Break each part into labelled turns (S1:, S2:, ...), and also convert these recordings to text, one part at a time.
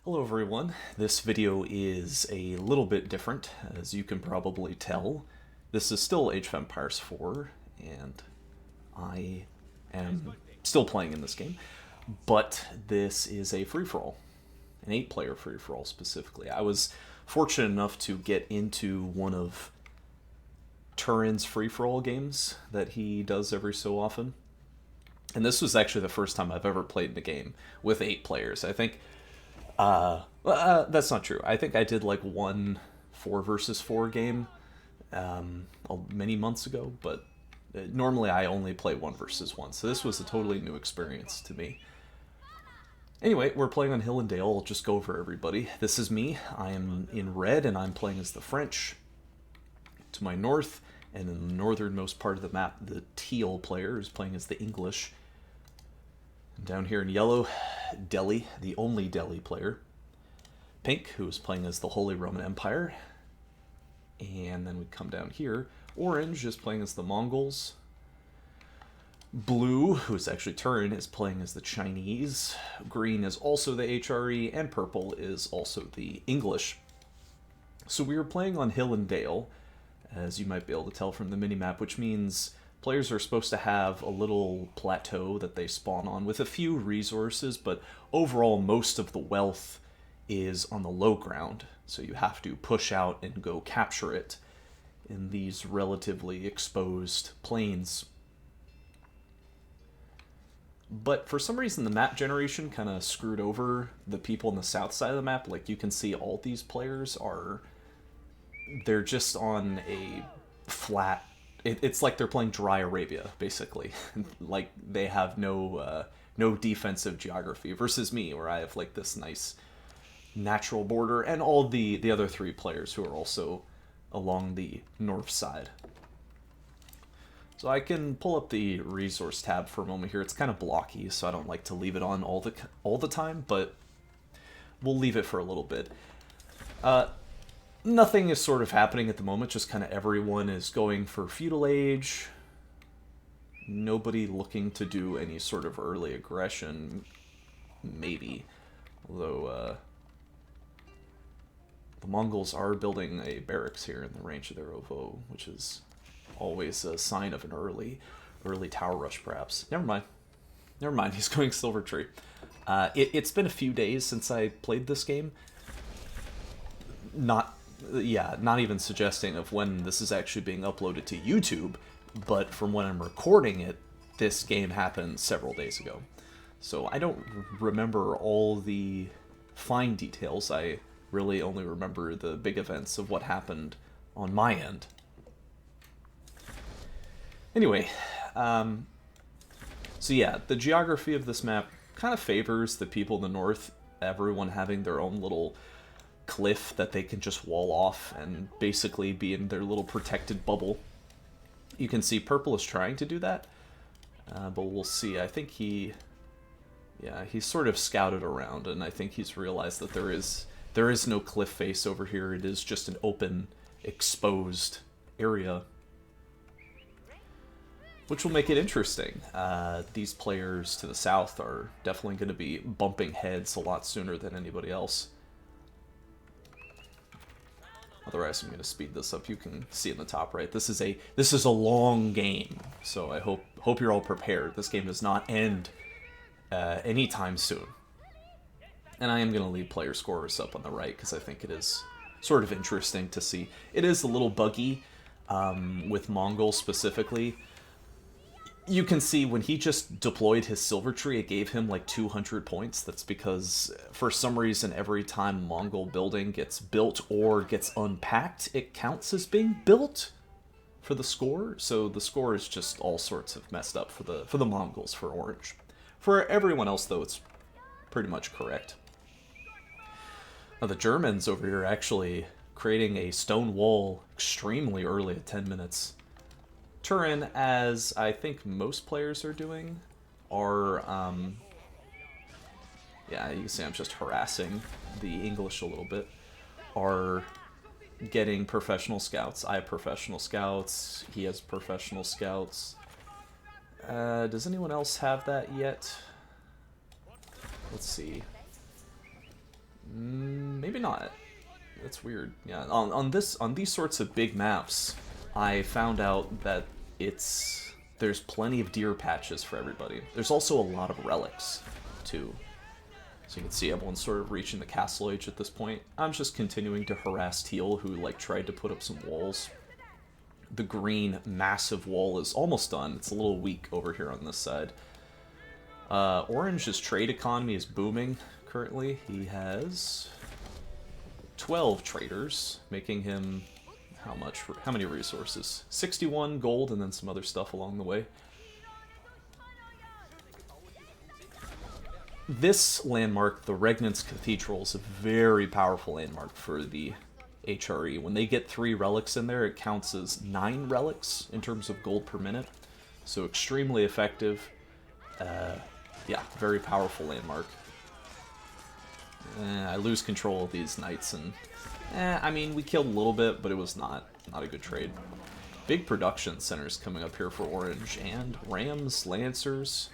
S1: Hello everyone, this video is a little bit different, as you can probably tell. This is still Age of Empires 4, and I am still playing in this game, but this is a free-for-all, an 8-player free-for-all specifically. I was fortunate enough to get into one of Turin's free-for-all games that he does every so often, and this was actually the first time I've ever played in a game with 8 players. I think that's not true. I think I did like one 4 versus 4 game many months ago, but normally I only play 1 versus 1, so this was a totally new experience to me. Anyway, we're playing on Hill and Dale. I'll just go over everybody. This is me. I am in red, and I'm playing as the French. To my north, and in the northernmost part of the map, the teal player is playing as the English. Down here in yellow, Delhi, the only Delhi player. Pink, who is playing as the Holy Roman Empire. And then we come down here. Orange is playing as the Mongols. Blue, who is actually Turin, is playing as the Chinese. Green is also the HRE, and purple is also the English. So we are playing on Hill and Dale, as you might be able to tell from the minimap, which means players are supposed to have a little plateau that they spawn on with a few resources, but overall most of the wealth is on the low ground, so you have to push out and go capture it in these relatively exposed plains. But for some reason the map generation kind of screwed over the people on the south side of the map. Like, you can see all these players they're just on a flat. It's like they're playing Dry Arabia, basically. Like, they have no defensive geography, versus me, where I have like this nice natural border, and all the other 3 players who are also along the north side. So I can pull up the resource tab for a moment here. It's kind of blocky, so I don't like to leave it on all the time, but we'll leave it for a little bit. Nothing is sort of happening at the moment, just kind of everyone is going for feudal age. Nobody looking to do any sort of early aggression, maybe. Although, the Mongols are building a barracks here in the range of their OVO, which is always a sign of an early tower rush, perhaps. Never mind, he's going Silver Tree. It's been a few days since I played this game. Not even suggesting of when this is actually being uploaded to YouTube, but from when I'm recording it, this game happened several days ago. So I don't remember all the fine details. I really only remember the big events of what happened on my end. Anyway, so yeah, the geography of this map kind of favors the people in the north, everyone having their own little cliff that they can just wall off and basically be in their little protected bubble. You can see purple is trying to do that, but we'll see. I think he's sort of scouted around, and I think he's realized that there is no cliff face over here. It is just an open, exposed area, which will make it interesting. These players to the south are definitely going to be bumping heads a lot sooner than anybody else. Otherwise, I'm going to speed this up. You can see in the top right, this is a long game, so I hope you're all prepared. This game does not end anytime soon. And I am going to leave player scorers up on the right, because I think it is sort of interesting to see. It is a little buggy with Mongols specifically. You can see when he just deployed his Silver Tree, it gave him like 200 points. That's because, for some reason, every time Mongol building gets built or gets unpacked, it counts as being built for the score. So the score is just all sorts of messed up for the Mongols, for orange. For everyone else, though, it's pretty much correct. Now the Germans over here are actually creating a stone wall extremely early at 10 minutes. Turin, as I think most players are doing, are, yeah, you can see I'm just harassing the English a little bit, are getting professional scouts. I have professional scouts, he has professional scouts. Does anyone else have that yet? Let's see. maybe not. That's weird. Yeah, on these sorts of big maps, I found out that there's plenty of deer patches for everybody. There's also a lot of relics, too. So you can see everyone's sort of reaching the castle age at this point. I'm just continuing to harass Teal, who like tried to put up some walls. The green massive wall is almost done. It's a little weak over here on this side. Orange's trade economy is booming currently. He has 12 traders, making him how many resources? 61 gold and then some other stuff along the way. This landmark, the Regnance Cathedral, is a very powerful landmark for the HRE. When they get 3 relics in there, it counts as 9 relics in terms of gold per minute. So extremely effective. Yeah, very powerful landmark. I lose control of these knights, and I mean, we killed a little bit, but it was not a good trade. Big production centers coming up here for Orange, and Rams, Lancers.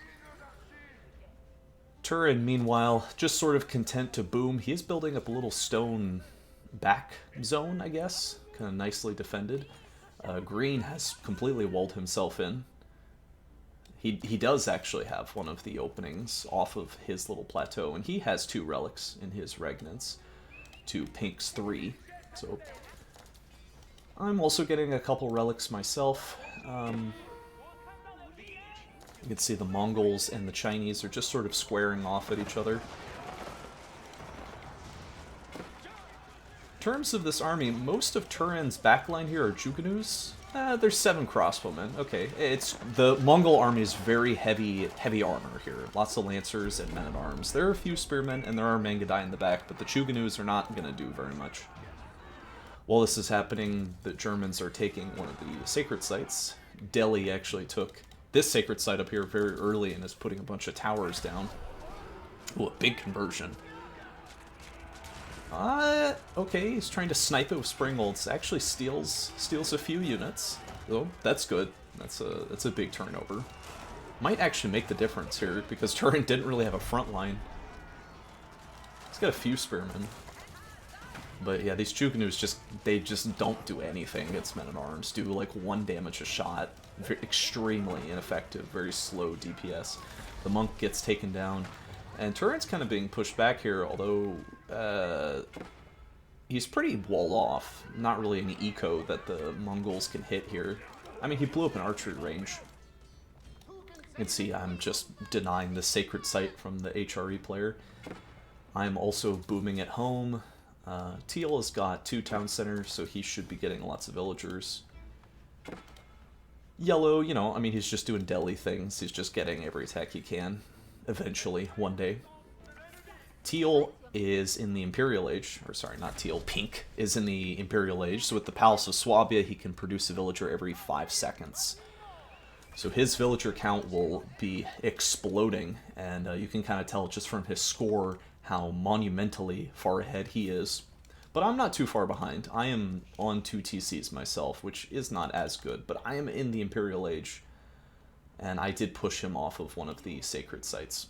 S1: Turin, meanwhile, just sort of content to boom. He is building up a little stone back zone, I guess. Kind of nicely defended. Green has completely walled himself in. He does actually have one of the openings off of his little plateau, and he has 2 relics in his Regnance to Pink's 3. So I'm also getting a couple relics myself. You can see the Mongols and the Chinese are just sort of squaring off at each other. In terms of this army, most of Turin's backline here are Juganus. There's 7 crossbowmen. Okay, the Mongol army is very heavy armor here. Lots of lancers and men-at-arms. There are a few spearmen and there are Mangudai in the back, but the Juganus are not going to do very much. While this is happening, the Germans are taking one of the sacred sites. Delhi actually took this sacred site up here very early and is putting a bunch of towers down. Ooh, a big conversion. Okay, he's trying to snipe it with Springolds. Actually steals a few units. Oh, that's good. That's a big turnover. Might actually make the difference here, because Turin didn't really have a front line. He's got a few spearmen. But yeah, these Juganus they just don't do anything against men-at-arms. Do like 1 damage a shot. Extremely ineffective, very slow DPS. The monk gets taken down. And Turin's kind of being pushed back here, although he's pretty walled off. Not really any eco that the Mongols can hit here. I mean, he blew up an archery range. You can see I'm just denying the sacred site from the HRE player. I'm also booming at home. Teal has got 2 town centers, so he should be getting lots of villagers. Yellow, you know, I mean, he's just doing Delhi things. He's just getting every attack he can. Eventually, one day. Teal is in the Imperial Age, or sorry, not Teal, Pink is in the Imperial Age, so with the Palace of Swabia, he can produce a villager every 5 seconds. So his villager count will be exploding, and you can kind of tell just from his score how monumentally far ahead he is. But I'm not too far behind. I am on 2 TCs myself, which is not as good, but I am in the Imperial Age. And I did push him off of one of the sacred sites.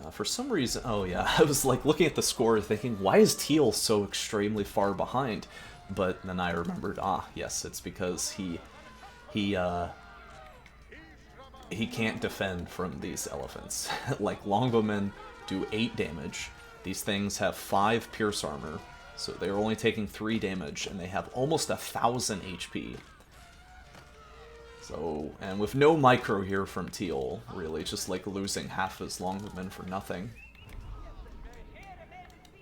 S1: For some reason, oh yeah, I was like looking at the score thinking, why is Teal so extremely far behind? But then I remembered, yes, it's because he can't defend from these elephants. Like, longbowmen do 8 damage. These things have 5 pierce armor, so they're only taking 3 damage, and they have almost 1,000 HP. So, and with no micro here from Teal, really, just like losing half his longbowmen for nothing.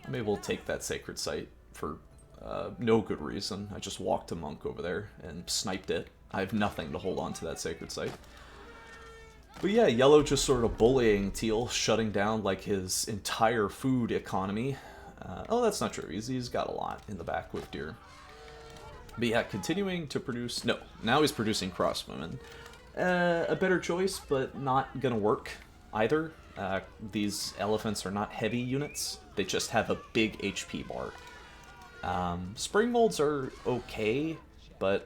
S1: I'm able to take that sacred site for no good reason. I just walked a monk over there and sniped it. I have nothing to hold on to that sacred site. But yeah, Yellow just sort of bullying Teal, shutting down like his entire food economy. Oh, that's not true. He's got a lot in the back with deer. But yeah, continuing to produce... No, now he's producing crossbowmen. A better choice, but not gonna work either. These elephants are not heavy units. They just have a big HP bar. Springolds are okay, but...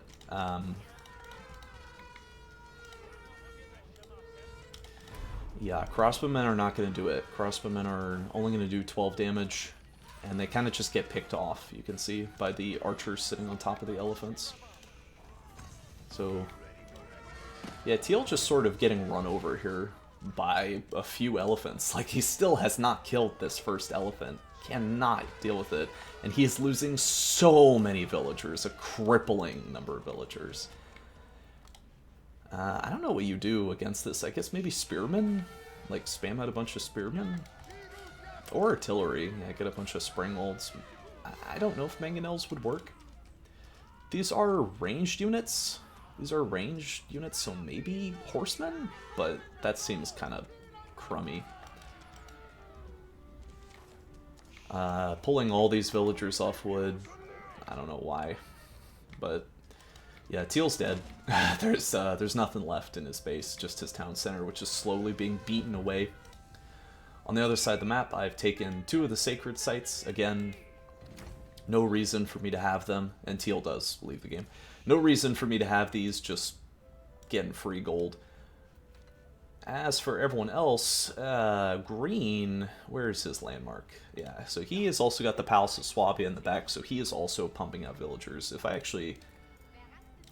S1: Yeah, crossbowmen are not going to do it. Crossbowmen are only going to do 12 damage, and they kind of just get picked off, you can see, by the archers sitting on top of the elephants. So, yeah, Teal just sort of getting run over here by a few elephants. Like, he still has not killed this first elephant. Cannot deal with it. And he is losing so many villagers, a crippling number of villagers. I don't know what you do against this. I guess maybe spearmen? Like, spam out a bunch of spearmen? Or artillery. Yeah, get a bunch of springolds. I don't know if mangonels would work. These are ranged units. These are ranged units, so maybe horsemen? But that seems kind of crummy. Pulling all these villagers off wood, I don't know why. But yeah, Teal's dead. There's nothing left in his base, just his town center, which is slowly being beaten away. On the other side of the map, I've taken 2 of the sacred sites. Again, no reason for me to have them, and Teal does leave the game. No reason for me to have these, just getting free gold. As for everyone else, Green, where's his landmark? Yeah, so he has also got the Palace of Swabia in the back, so he is also pumping out villagers. If I actually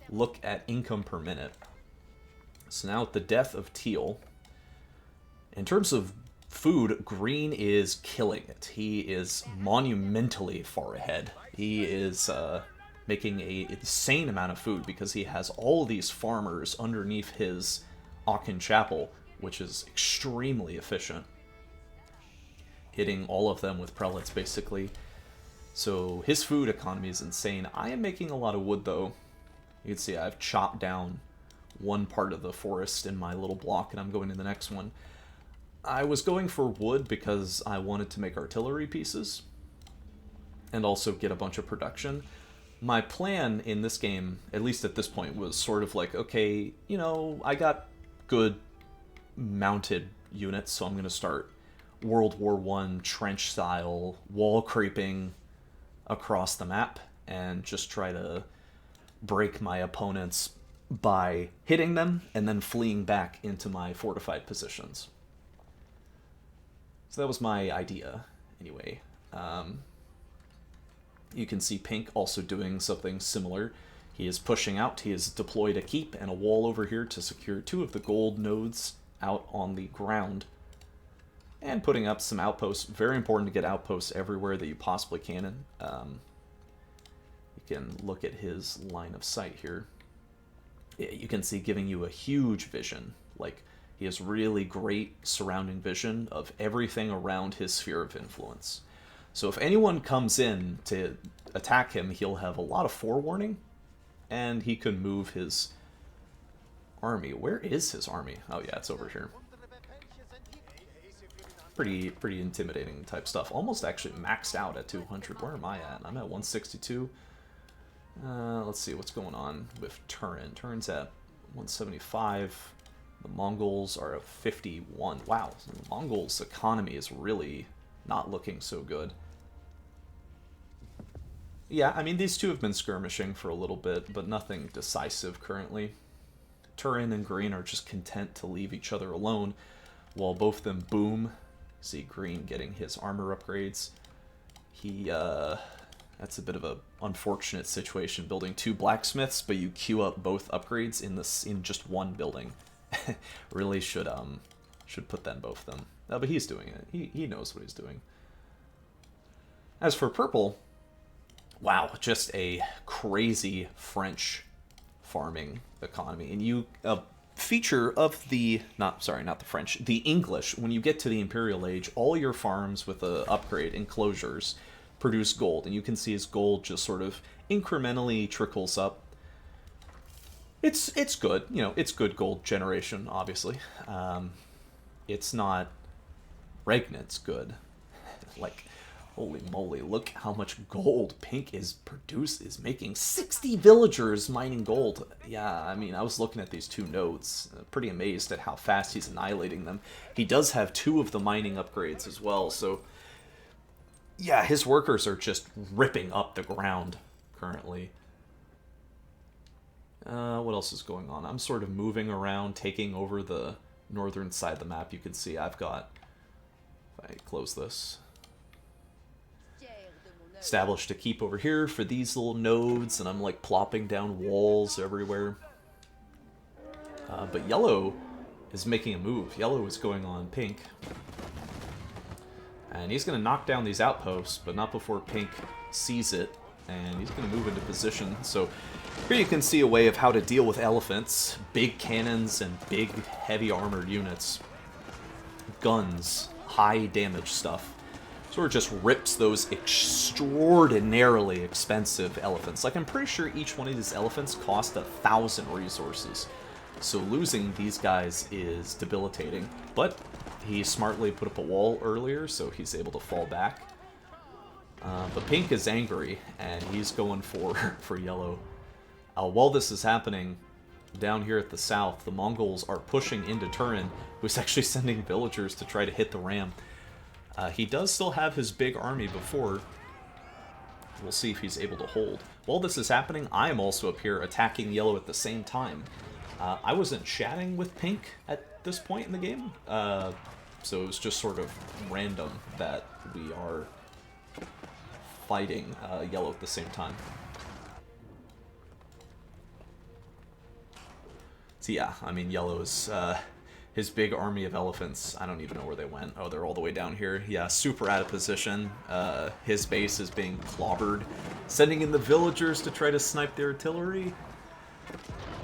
S1: look at income per minute. So now with the death of Teal, in terms of food, Green is killing it. He is monumentally far ahead. He is making an insane amount of food because he has all these farmers underneath his Aachen Chapel, which is extremely efficient. Hitting all of them with prelates, basically. So his food economy is insane. I am making a lot of wood, though. You can see I've chopped down one part of the forest in my little block, and I'm going to the next one. I was going for wood because I wanted to make artillery pieces, and also get a bunch of production. My plan in this game, at least at this point, was sort of like, okay, you know, I got good mounted units, so I'm going to start World War I trench-style wall creeping across the map, and just try to break my opponents by hitting them and then fleeing back into my fortified positions. So that was my idea, anyway. You can see Pink also doing something similar. He is pushing out. He has deployed a keep and a wall over here to secure 2 of the gold nodes out on the ground. And putting up some outposts. Very important to get outposts everywhere that you possibly can. You can look at his line of sight here. You can see giving you a huge vision. Like, he has really great surrounding vision of everything around his sphere of influence. So if anyone comes in to attack him, he'll have a lot of forewarning, and he can move his army. Where is his army? Oh yeah, it's over here. Pretty intimidating type stuff. Almost actually maxed out at 200. Where am I at? I'm at 162. Let's see what's going on with Turin. Turin's at 175. The Mongols are at 51. Wow, the Mongols' economy is really not looking so good. Yeah, I mean, these two have been skirmishing for a little bit, but nothing decisive currently. Turin and Green are just content to leave each other alone, while both of them boom. See Green getting his armor upgrades. That's a bit of a unfortunate situation, building 2 blacksmiths, but you queue up both upgrades in just one building. Really should put that in both of them. No, but he's doing it. He knows what he's doing. As for purple, wow, just a crazy French farming economy. And a feature of the the English, when you get to the Imperial Age, all your farms with a upgrade enclosures produce gold, and you can see his gold just sort of incrementally trickles up. It's good, you know, it's good gold generation, obviously. It's not Regnant's good. Like, holy moly, look how much gold Pink is making 60 villagers mining gold. Yeah, I mean, I was looking at these 2 nodes, pretty amazed at how fast he's annihilating them. He does have 2 of the mining upgrades as well, so yeah, his workers are just ripping up the ground currently. What else is going on? I'm sort of moving around, taking over the northern side of the map, you can see I've got, if I close this, established a keep over here for these little nodes, and I'm like plopping down walls everywhere. But yellow is making a move. Yellow is going on pink. And he's going to knock down these outposts, but not before pink sees it. And he's going to move into position. So here you can see a way of how to deal with elephants, big cannons, and big heavy armored units. Guns, high damage stuff. Sort of just rips those extraordinarily expensive elephants. Like, I'm pretty sure each one of these elephants cost 1,000 resources. So losing these guys is debilitating. But he smartly put up a wall earlier, so he's able to fall back. But pink is angry, and he's going for yellow. While this is happening, down here at the south, the Mongols are pushing into Turin, who's actually sending villagers to try to hit the ram. He does still have his big army before. We'll see if he's able to hold. While this is happening, I am also up here attacking yellow at the same time. I wasn't chatting with pink at this point in the game, so it was just sort of random that we are fighting yellow at the same time. So yeah, I mean, yellow's his big army of elephants, I don't even know where they went. Oh, they're all the way down here. Yeah, super out of position. His base is being clobbered. Sending in the villagers to try to snipe the artillery.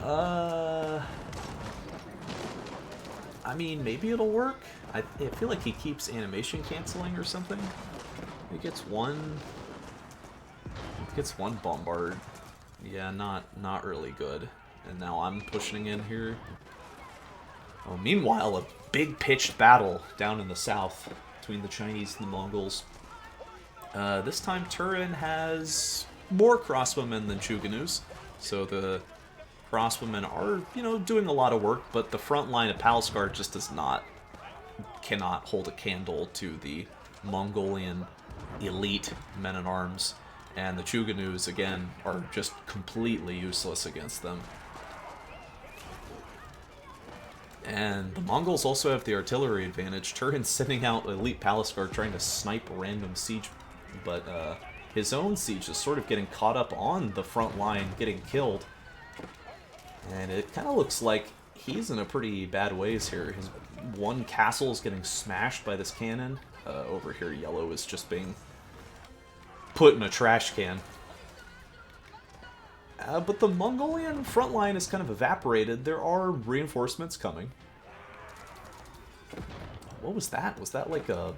S1: I mean, maybe it'll work. I feel like he keeps animation canceling or something. He gets one bombard. Yeah, not really good. And now I'm pushing in here. Oh, meanwhile, a big pitched battle down in the south between the Chinese and the Mongols. This time Turin has more crossbowmen than Chuganus, so the crossbowmen are, doing a lot of work, but the front line of Palskar just cannot hold a candle to the Mongolian elite men-at-arms, and the Chuganus, again, are just completely useless against them. And the Mongols also have the artillery advantage. Turin's sending out elite Palskar trying to snipe random siege, but his own siege is sort of getting caught up on the front line, getting killed. And it kind of looks like he's in a pretty bad ways here. His one castle is getting smashed by this cannon. Over here, yellow is just being put in a trash can. But the Mongolian front line is kind of evaporated. There are reinforcements coming. What was that? Was that like a...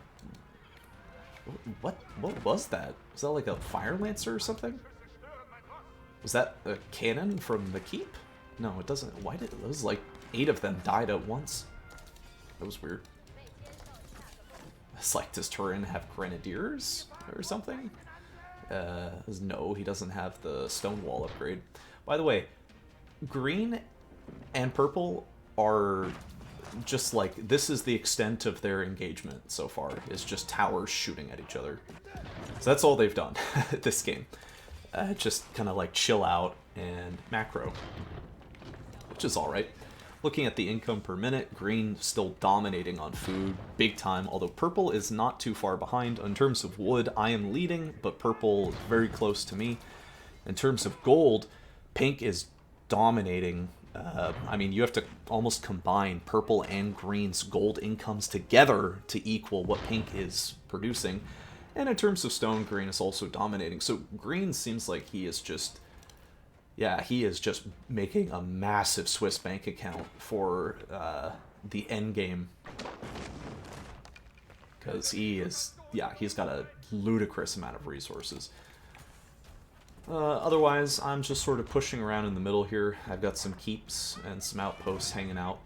S1: What was that? Was that like a fire lancer or something? Was that a cannon from the keep? No, it doesn't. Why did... It was like 8 of them died at once. That was weird. It's like, does Turin have grenadiers or something? No, he doesn't have the Stonewall upgrade. By the way, green and purple are just like, this is the extent of their engagement so far, is just towers shooting at each other. So that's all they've done this game. Just kind of like chill out and macro, which is alright. Looking at the income per minute, green still dominating on food, big time, although purple is not too far behind. In terms of wood, I am leading, but purple is very close to me. In terms of gold, pink is dominating. I mean, you have to almost combine purple and green's gold incomes together to equal what pink is producing. And in terms of stone, green is also dominating. So green seems like he is just... Yeah, he is just making a massive Swiss bank account for the end game. Because he is, yeah, he's got a ludicrous amount of resources. Otherwise, I'm just sort of pushing around in the middle here. I've got some keeps and some outposts hanging out.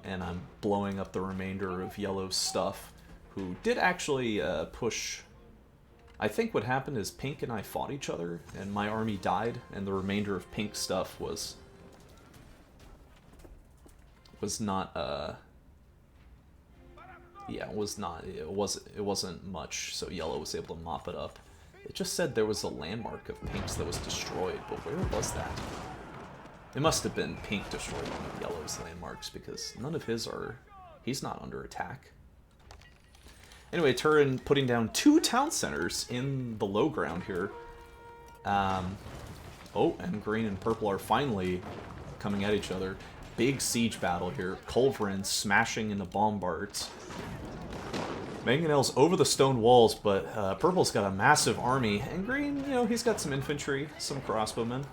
S1: And I'm blowing up the remainder of Yellow's stuff, who did actually push... I think what happened is Pink and I fought each other, and my army died, and the remainder of Pink's stuff was not, yeah, it wasn't much, so Yellow was able to mop it up. It just said there was a landmark of Pink's that was destroyed, but where was that? It must have been Pink destroyed one of Yellow's landmarks, because none of his are... He's not under attack. Anyway, Turin putting down 2 town centers in the low ground here. Oh, and green and purple are finally coming at each other. Big siege battle here. Culverin smashing into bombards. Mangonel's over the stone walls, but purple's got a massive army. And green, you know, he's got some infantry, some crossbowmen.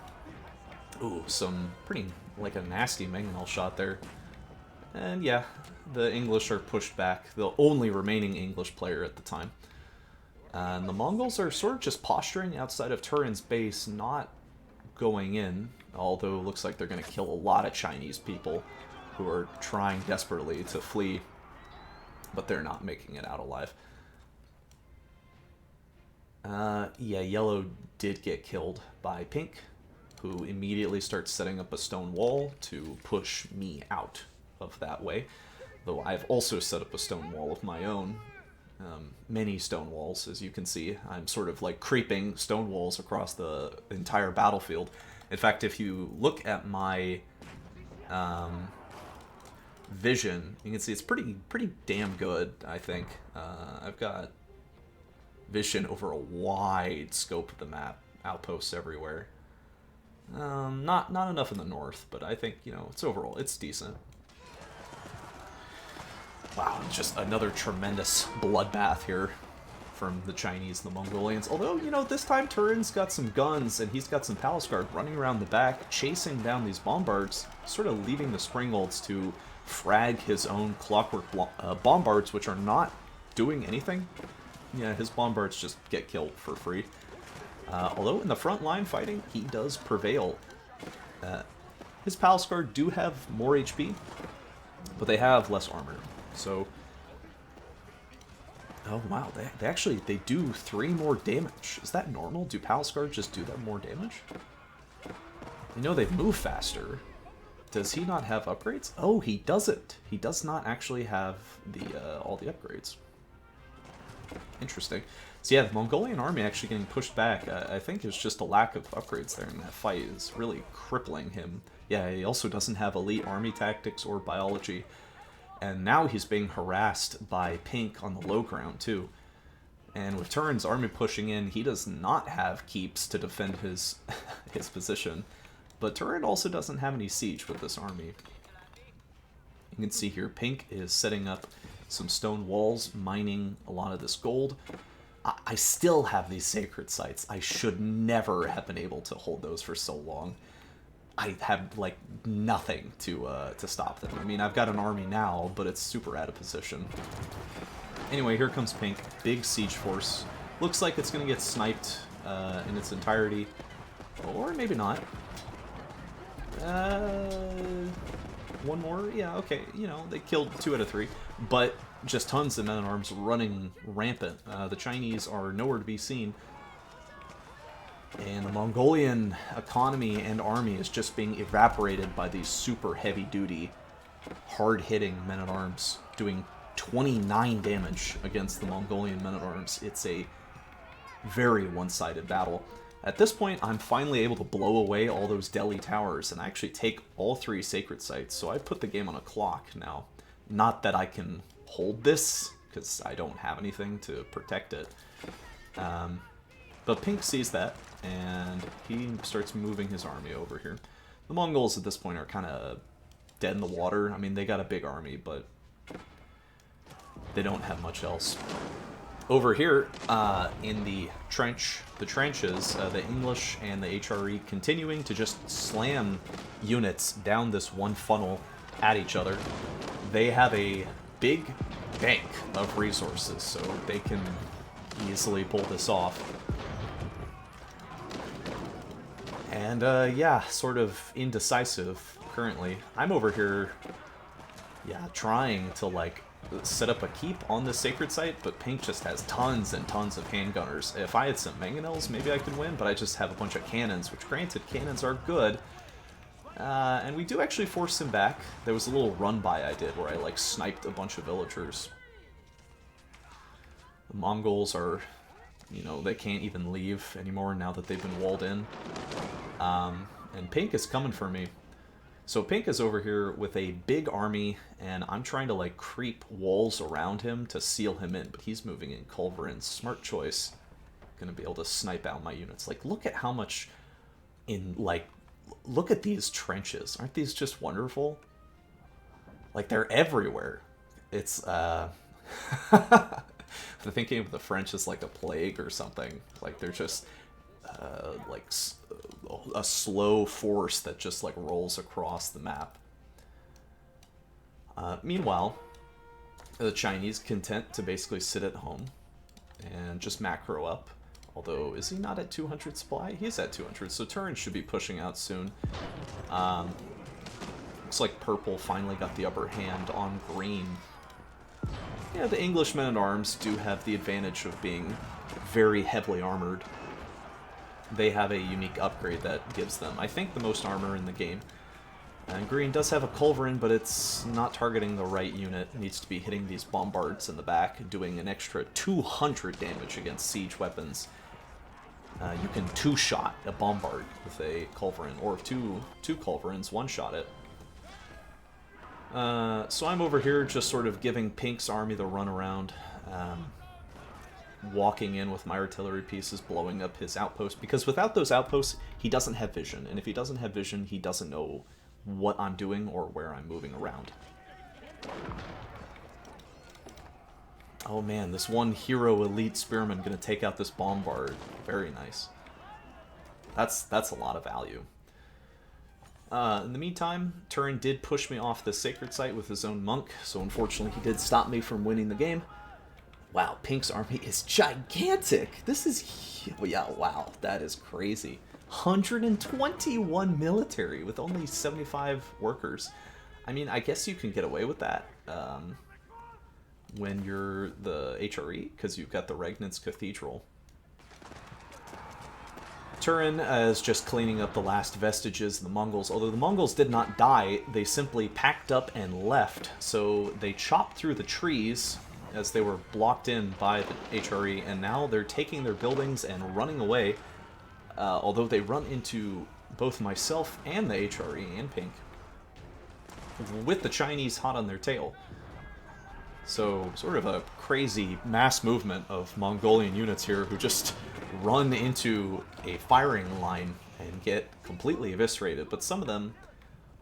S1: Ooh, some pretty, like a nasty Mangonel shot there. And yeah, the English are pushed back. The only remaining English player at the time. And the Mongols are sort of just posturing outside of Turin's base, not going in. Although it looks like they're going to kill a lot of Chinese people who are trying desperately to flee. But they're not making it out alive. Yeah, Yellow did get killed by Pink, who immediately starts setting up a stone wall to push me out of that way. Though I've also set up a stone wall of my own. Many stone walls, as you can see. I'm sort of like creeping stone walls across the entire battlefield. In fact, if you look at my vision, you can see it's pretty damn good, I think. I've got vision over a wide scope of the map, outposts everywhere. Not enough in the north, but I think, you know, it's overall, it's decent. Wow, just another tremendous bloodbath here from the Chinese and the Mongolians. Although, you know, this time Turin's got some guns and he's got some palace guard running around the back, chasing down these bombards, sort of leaving the Springolds to frag his own clockwork bombards, which are not doing anything. Yeah, his bombards just get killed for free. Although in the front line fighting, he does prevail. His palace guard do have more HP, but they have less armor. So, oh wow, they do 3 more damage. Is that normal? Do palace guards just do that more damage? You know, they move faster. Does he not have upgrades? Oh, he doesn't. He does not actually have the all the upgrades. Interesting. So yeah, the Mongolian army actually getting pushed back. I think it's just a lack of upgrades there in that fight is really crippling him. Yeah, he also doesn't have elite army tactics or biology. And now he's being harassed by Pink on the low ground too. And with Turin's army pushing in, he does not have keeps to defend his his position. But Turin also doesn't have any siege with this army. You can see here, Pink is setting up some stone walls, mining a lot of this gold. I still have these sacred sites. I should never have been able to hold those for so long. I have, like, nothing to stop them. I mean, I've got an army now, but it's super out of position. Anyway, here comes Pink. Big siege force. Looks like it's going to get sniped in its entirety. Or maybe not. One more? Yeah, okay. You know, they killed 2 out of 3. But just tons of men-at-arms running rampant. The Chinese are nowhere to be seen. And the Mongolian economy and army is just being evaporated by these super heavy-duty, hard-hitting men-at-arms, doing 29 damage against the Mongolian men-at-arms. It's a very one-sided battle. At this point, I'm finally able to blow away all those Delhi towers and actually take all 3 sacred sites, so I put the game on a clock now. Not that I can hold this, because I don't have anything to protect it. But Pink sees that, and he starts moving his army over here. The Mongols at this point are kind of dead in the water. I mean, they got a big army, but they don't have much else. Over here, in the trenches, the English and the HRE continuing to just slam units down this one funnel at each other. They have a big bank of resources, so they can easily pull this off. And, yeah, sort of indecisive currently. I'm over here, yeah, trying to, like, set up a keep on the sacred site, but Pink just has tons and tons of handgunners. If I had some mangonels, maybe I could win, but I just have a bunch of cannons, which, granted, cannons are good. And we do actually force him back. There was a little run-by I did where I, like, sniped a bunch of villagers. The Mongols are, you know, they can't even leave anymore now that they've been walled in. And Pink is coming for me. So Pink is over here with a big army, and I'm trying to like creep walls around him to seal him in, but he's moving in culverins. Smart choice. Gonna be able to snipe out my units. Like, look at how much in, like, look at these trenches. Aren't these just wonderful? Like, they're everywhere. It's, I'm thinking of the French as like a plague or something. Like, they're just, like, a slow force that just, like, rolls across the map. Meanwhile, the Chinese content to basically sit at home and just macro up. Although, is he not at 200 supply? He's at 200, so Turin should be pushing out soon. Looks like purple finally got the upper hand on green. Yeah, the English men-at-arms do have the advantage of being very heavily armored. They have a unique upgrade that gives them, I think, the most armor in the game. And green does have a culverin, but it's not targeting the right unit. It needs to be hitting these bombards in the back, doing an extra 200 damage against siege weapons. You can two-shot a bombard with a culverin, or two culverins one-shot it. So I'm over here just sort of giving Pink's army the runaround, walking in with my artillery pieces, blowing up his outpost, because without those outposts, he doesn't have vision, and if he doesn't have vision, he doesn't know what I'm doing or where I'm moving around. Oh man, this one hero elite spearman gonna take out this bombard. Very nice. That's a lot of value. In the meantime, Turin did push me off the sacred site with his own monk, so unfortunately he did stop me from winning the game. Wow, Pink's army is gigantic! This is... yeah, wow, that is crazy. 121 military with only 75 workers. I mean, I guess you can get away with that when you're the HRE, because you've got the Regnant's Cathedral. Turin is just cleaning up the last vestiges of the Mongols. Although the Mongols did not die, they simply packed up and left. So they chopped through the trees as they were blocked in by the HRE, and now they're taking their buildings and running away. Although they run into both myself and the HRE and Pink, with the Chinese hot on their tail. So, sort of a crazy mass movement of Mongolian units here who just run into a firing line and get completely eviscerated. But some of them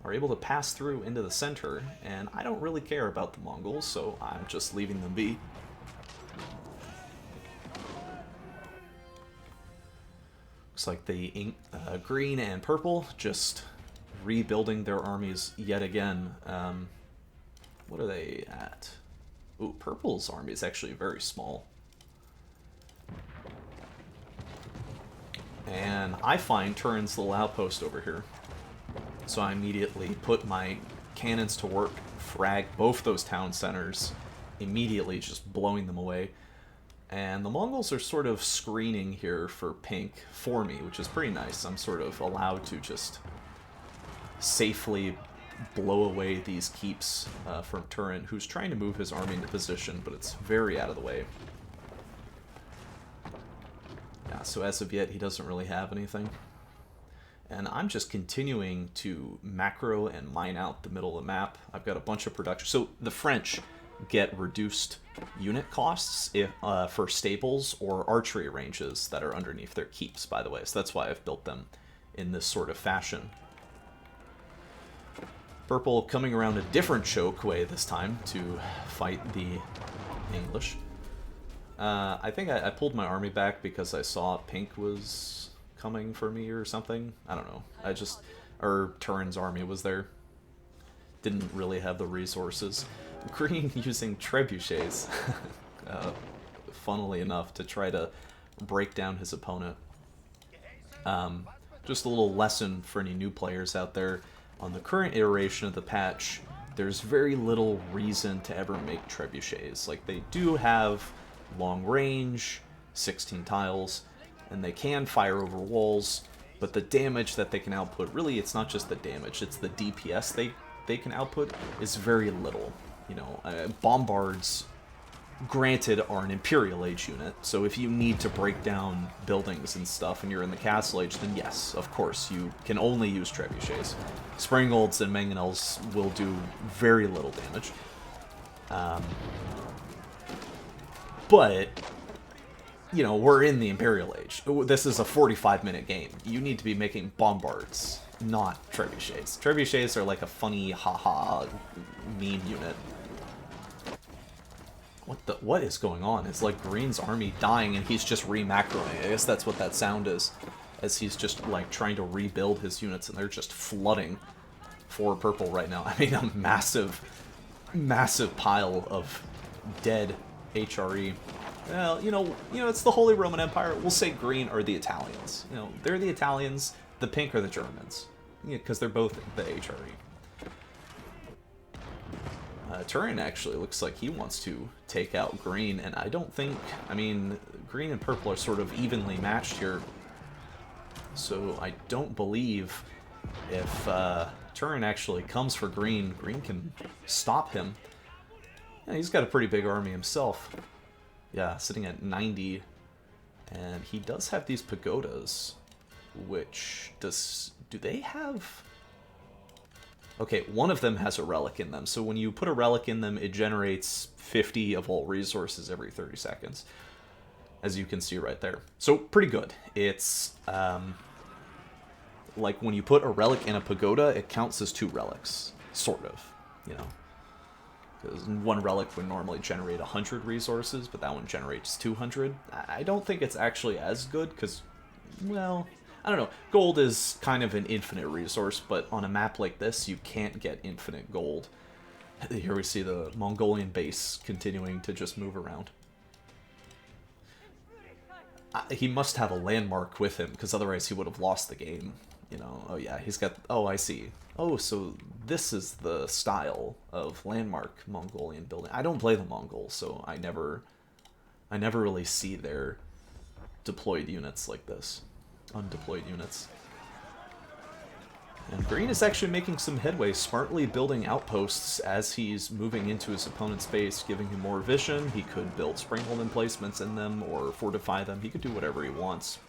S1: are able to pass through into the center, and I don't really care about the Mongols, so I'm just leaving them be. Looks like the green and purple just rebuilding their armies yet again. What are they at? Ooh, purple's army is actually very small. And I find Turin's little outpost over here. So I immediately put my cannons to work, frag both those town centers, immediately just blowing them away. And the Mongols are sort of screening here for Pink for me, which is pretty nice. I'm sort of allowed to just safely blow away these keeps from Turin, who's trying to move his army into position, but it's very out of the way. Yeah, so as of yet, he doesn't really have anything. And I'm just continuing to macro and mine out the middle of the map. I've got a bunch of production. So the French get reduced unit costs for stables or archery ranges that are underneath their keeps, by the way. So that's why I've built them in this sort of fashion. Purple coming around a different choke way this time to fight the English. I think I pulled my army back because I saw Pink was coming for me or something. I don't know. Or Turin's army was there. Didn't really have the resources. Green using trebuchets, funnily enough, to try to break down his opponent. Just a little lesson for any new players out there. On the current iteration of the patch, there's very little reason to ever make trebuchets. Like, they do have long range, 16 tiles, and they can fire over walls, but the damage that they can output, really, it's not just the damage, it's the DPS they can output, is very little. You know, bombards granted, are an Imperial Age unit, so if you need to break down buildings and stuff and you're in the Castle Age, then yes, of course, you can only use trebuchets. Springolds and Mangonels will do very little damage. But, you know, we're in the Imperial Age. This is a 45-minute game. You need to be making bombards, not trebuchets. Trebuchets are like a funny, haha, meme unit. What is going on? It's like Green's army dying and he's just re-macroing. I guess that's what that sound is. As he's just like trying to rebuild his units and they're just flooding for purple right now. I mean, a massive, massive pile of dead HRE. Well, you know, it's the Holy Roman Empire. We'll say green are the Italians. You know, they're the Italians. The pink are the Germans. Because they're both the HRE. Turin actually looks like he wants to take out green, and I don't think... I mean, green and purple are sort of evenly matched here. So I don't believe if Turin actually comes for green, green can stop him. Yeah, he's got a pretty big army himself. Yeah, sitting at 90. And he does have these pagodas, which do they have... Okay, one of them has a relic in them, so when you put a relic in them, it generates 50 of all resources every 30 seconds, as you can see right there. So, pretty good. It's, like, when you put a relic in a pagoda, it counts as 2 relics, sort of, you know. Because one relic would normally generate 100 resources, but that one generates 200. I don't think it's actually as good, because, well... I don't know, gold is kind of an infinite resource, but on a map like this, you can't get infinite gold. Here we see the Mongolian base continuing to just move around. He must have a landmark with him, because otherwise he would have lost the game. You know, oh yeah, he's got, oh, I see. Oh, so this is the style of landmark Mongolian building. I don't play the Mongols, so I never really see their deployed units like this. Undeployed units. And green is actually making some headway, smartly building outposts as he's moving into his opponent's base, giving him more vision. He could build Springhold emplacements in them or fortify them. He could do whatever he wants.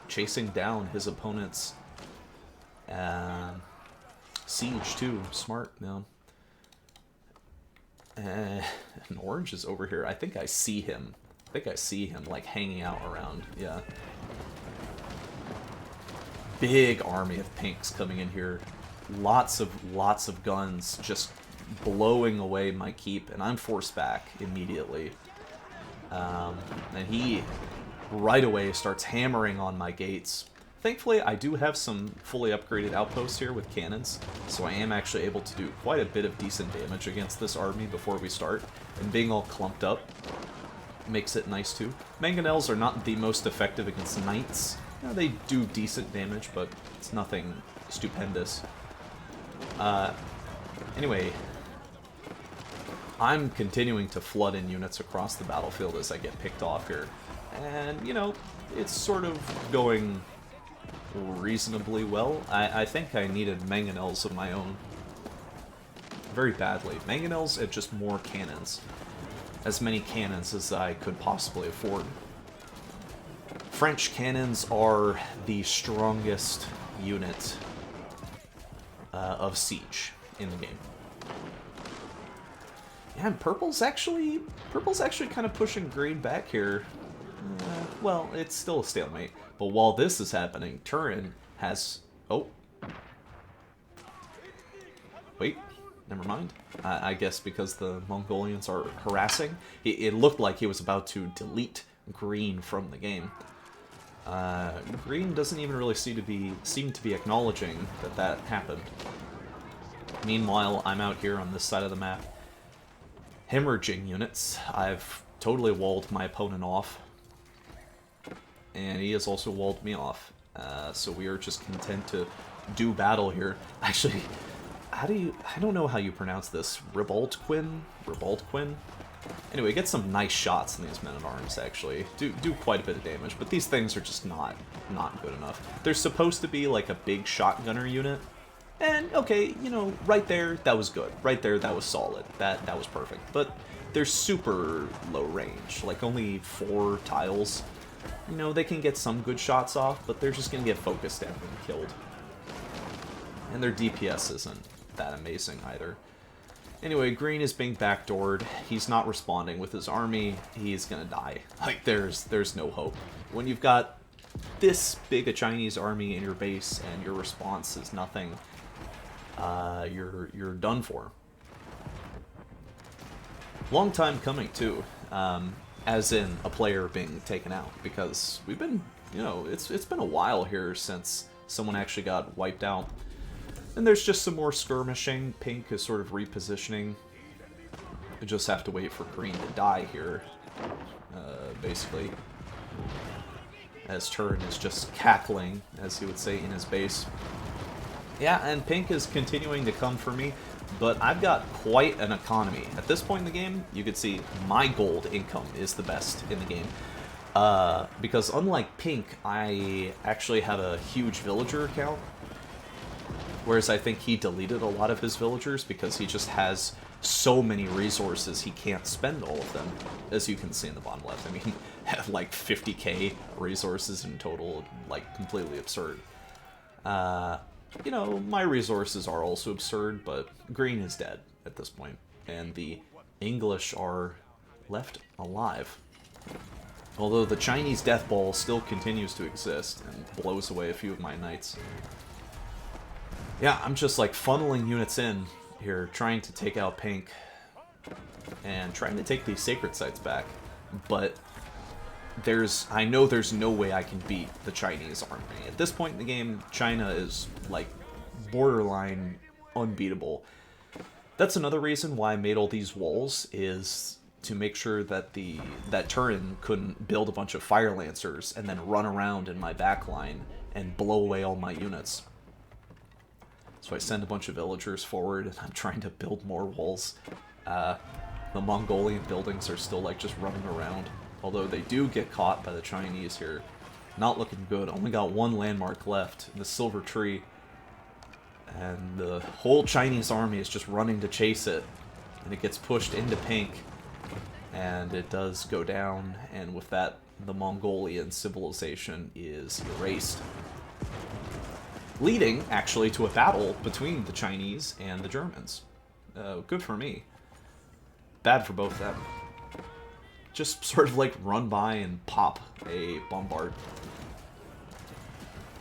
S1: Chasing down his opponent's siege too. Smart, man. And orange is over here. I think I see him. Like hanging out around. Yeah. Big army of pinks coming in here. Lots of guns just blowing away my keep, and I'm forced back immediately. And he right away starts hammering on my gates. Thankfully, I do have some fully upgraded outposts here with cannons, so I am actually able to do quite a bit of decent damage against this army before we start. And being all clumped up makes it nice too. Mangonels are not the most effective against knights. You know, they do decent damage, but it's nothing stupendous. Anyway, I'm continuing to flood in units across the battlefield as I get picked off here. And, you know, it's sort of going reasonably well. I think I needed Mangonels of my own very badly. Mangonels and just more cannons. As many cannons as I could possibly afford. French cannons are the strongest unit of siege in the game. Yeah, and purple's actually kind of pushing green back here. Well, it's still a stalemate. But while this is happening, Turin has... Oh. Wait. Never mind. I guess because the Mongolians are harassing. It looked like he was about to delete green from the game. Green doesn't even really seem to be acknowledging that happened. Meanwhile, I'm out here on this side of the map, hemorrhaging units. I've totally walled my opponent off, and he has also walled me off. So we are just content to do battle here. Actually, I don't know how you pronounce this. Ribaltquin? Anyway, get some nice shots in these men-at-arms, actually. Do quite a bit of damage, but these things are just not good enough. They're supposed to be like a big shotgunner unit, and okay, you know, right there, that was good. Right there, that was solid. That was perfect. But they're super low range, like only 4 tiles. You know, they can get some good shots off, but they're just going to get focused down and killed. And their DPS isn't that amazing either. Anyway, green is being backdoored. He's not responding with his army. He's going to die. Like, there's no hope. When you've got this big a Chinese army in your base and your response is nothing, you're done for. Long time coming, too. As in a player being taken out, because we've been, you know, it's been a while here since someone actually got wiped out. And there's just some more skirmishing. Pink is sort of repositioning. We just have to wait for green to die here, basically. As Turin is just cackling, as he would say, in his base. Yeah, and pink is continuing to come for me. But I've got quite an economy. At this point in the game, you can see my gold income is the best in the game. Because unlike pink, I actually have a huge villager account. Whereas I think he deleted a lot of his villagers because he just has so many resources he can't spend all of them. As you can see in the bottom left. I mean, like 50k resources in total, like completely absurd. You know, my resources are also absurd, but green is dead at this point, and the English are left alive. Although the Chinese death ball still continues to exist and blows away a few of my knights. Yeah, I'm just like funneling units in here, trying to take out pink, and trying to take these sacred sites back, but I know there's no way I can beat the Chinese army. At this point in the game, China is, like, borderline unbeatable. That's another reason why I made all these walls, is to make sure that that Turin couldn't build a bunch of Fire Lancers and then run around in my backline and blow away all my units. So I send a bunch of villagers forward, and I'm trying to build more walls. The Mongolian buildings are still, like, just running around. Although they do get caught by the Chinese here. Not looking good. Only got 1 landmark left, the Silver Tree. And the whole Chinese army is just running to chase it. And it gets pushed into pink. And it does go down. And with that, the Mongolian civilization is erased. Leading, actually, to a battle between the Chinese and the Germans. Good for me. Bad for both of them. Just sort of like run by and pop a bombard.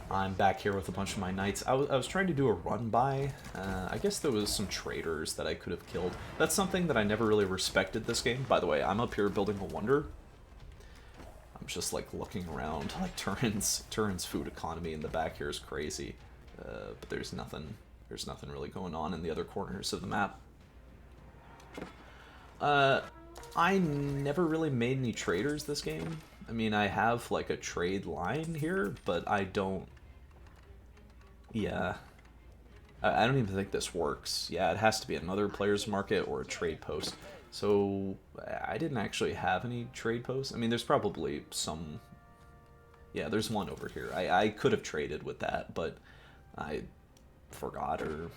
S1: I'm back here with a bunch of my knights. I was trying to do a run by. I guess there was some traitors that I could have killed. That's something that I never really respected this game. By the way, I'm up here building a wonder. I'm just like looking around. Like Turin's food economy in the back here is crazy. But there's nothing really going on in the other corners of the map. I never really made any traders this game. I mean, I have, like, a trade line here, but I don't... Yeah. I don't even think this works. Yeah, it has to be another player's market or a trade post. So, I didn't actually have any trade posts. I mean, there's probably some... Yeah, there's one over here. I could have traded with that, but I forgot, or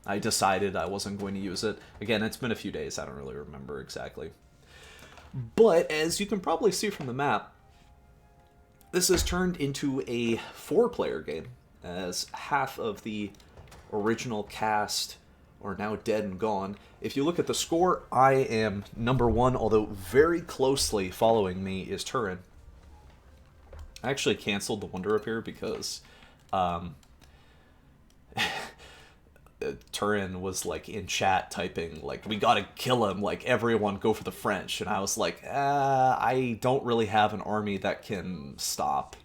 S1: I decided I wasn't going to use it. Again, it's been a few days. I don't really remember exactly. But, as you can probably see from the map, this has turned into a 4-player game, as half of the original cast are now dead and gone. If you look at the score, I am number 1, although very closely following me is Turin. I actually canceled the wonder up here because Turin was, like, in chat typing, like, we gotta kill him, like, everyone go for the French. And I was like, I don't really have an army that can stop.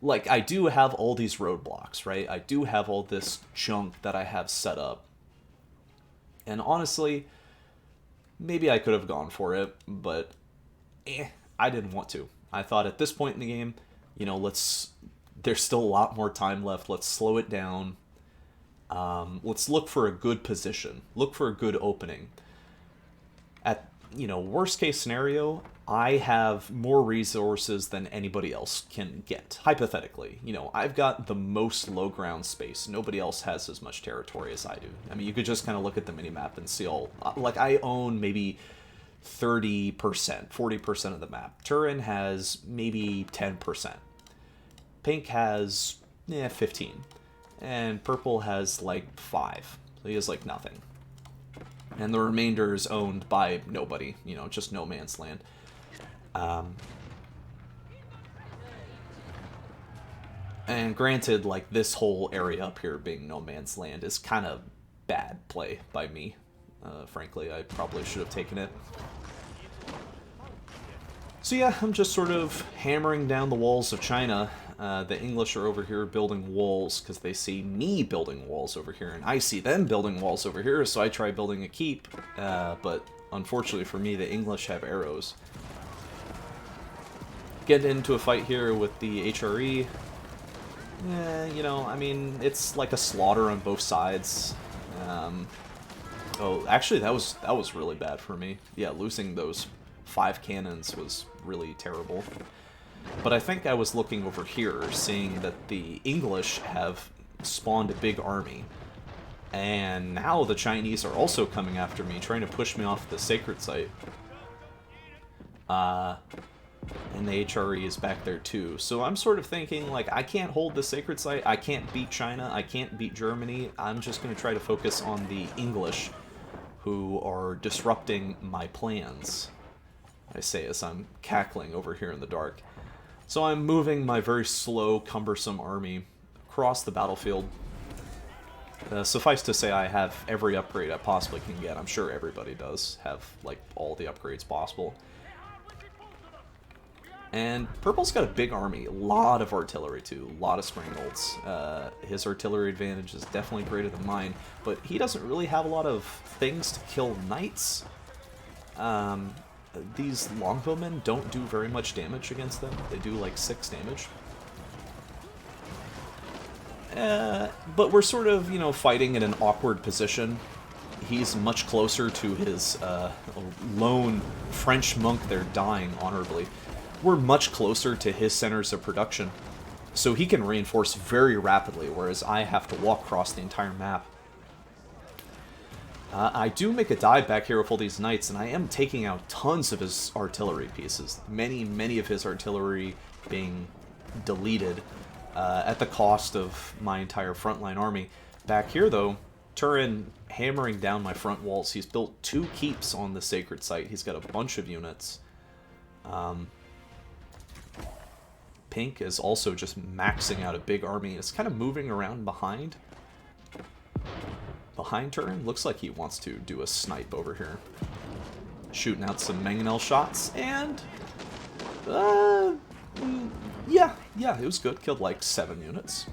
S1: Like, I do have all these roadblocks, right? I do have all this junk that I have set up. And honestly, maybe I could have gone for it, but I didn't want to. I thought at this point in the game, you know, there's still a lot more time left. Let's slow it down. Let's look for a good position. Look for a good opening. At, you know, worst case scenario, I have more resources than anybody else can get. Hypothetically, you know, I've got the most low ground space. Nobody else has as much territory as I do. I mean, you could just kind of look at the minimap and see all... Like, I own maybe 30%, 40% of the map. Turin has maybe 10%. Pink has 15. And purple has like 5. So he has like nothing. And the remainder is owned by nobody, you know, just no man's land. And granted, like, this whole area up here being no man's land is kind of bad play by me. Frankly, I probably should have taken it. So yeah, I'm just sort of hammering down the walls of China. The English are over here building walls because they see me building walls over here, and I see them building walls over here, so I try building a keep. But unfortunately for me, the English have arrows. Get into a fight here with the HRE. You know, I mean, it's like a slaughter on both sides. Oh, actually, that was really bad for me. Yeah, losing those 5 cannons was really terrible. But I think I was looking over here, seeing that the English have spawned a big army. And now the Chinese are also coming after me, trying to push me off the sacred site. And the HRE is back there too. So I'm sort of thinking, like, I can't hold the sacred site, I can't beat China, I can't beat Germany. I'm just going to try to focus on the English, who are disrupting my plans, I say as I'm cackling over here in the dark. So I'm moving my very slow, cumbersome army across the battlefield. Suffice to say, I have every upgrade I possibly can get. I'm sure everybody does have, like, all the upgrades possible. And purple's got a big army, a lot of artillery too, a lot of springbolts. His artillery advantage is definitely greater than mine, but he doesn't really have a lot of things to kill knights. These longbowmen don't do very much damage against them. They do like 6 damage. But we're sort of, you know, fighting in an awkward position. He's much closer to his lone French monk there dying honorably. We're much closer to his centers of production, so he can reinforce very rapidly, whereas I have to walk across the entire map. I do make a dive back here with all these knights, and I am taking out tons of his artillery pieces. Many of his artillery being deleted at the cost of my entire frontline army. Back here, though, Turin hammering down my front walls. He's built 2 keeps on the sacred site. He's got a bunch of units. Pink is also just maxing out a big army. It's kind of moving around behind Turin. Looks like he wants to do a snipe over here. Shooting out some mangonel shots, and yeah, it was good. Killed like 7 units.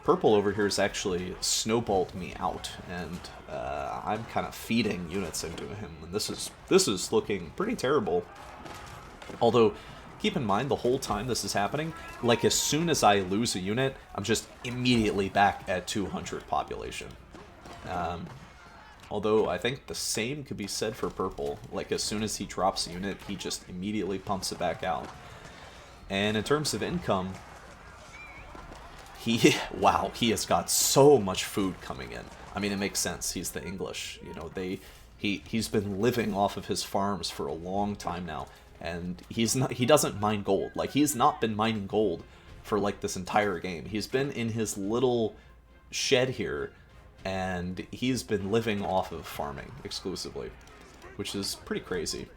S1: Purple over here has actually snowballed me out, and I'm kind of feeding units into him, and this is looking pretty terrible. Although, keep in mind, the whole time this is happening, like, as soon as I lose a unit, I'm just immediately back at 200 population. Although, I think the same could be said for purple. Like, as soon as he drops a unit, he just immediately pumps it back out. And in terms of income, wow, he has got so much food coming in. I mean, it makes sense. He's the English. You know, he's been living off of his farms for a long time now. And he doesn't mine gold. Like, he's not been mining gold for, like, this entire game. He's been in his little shed here, and he's been living off of farming exclusively, which is pretty crazy.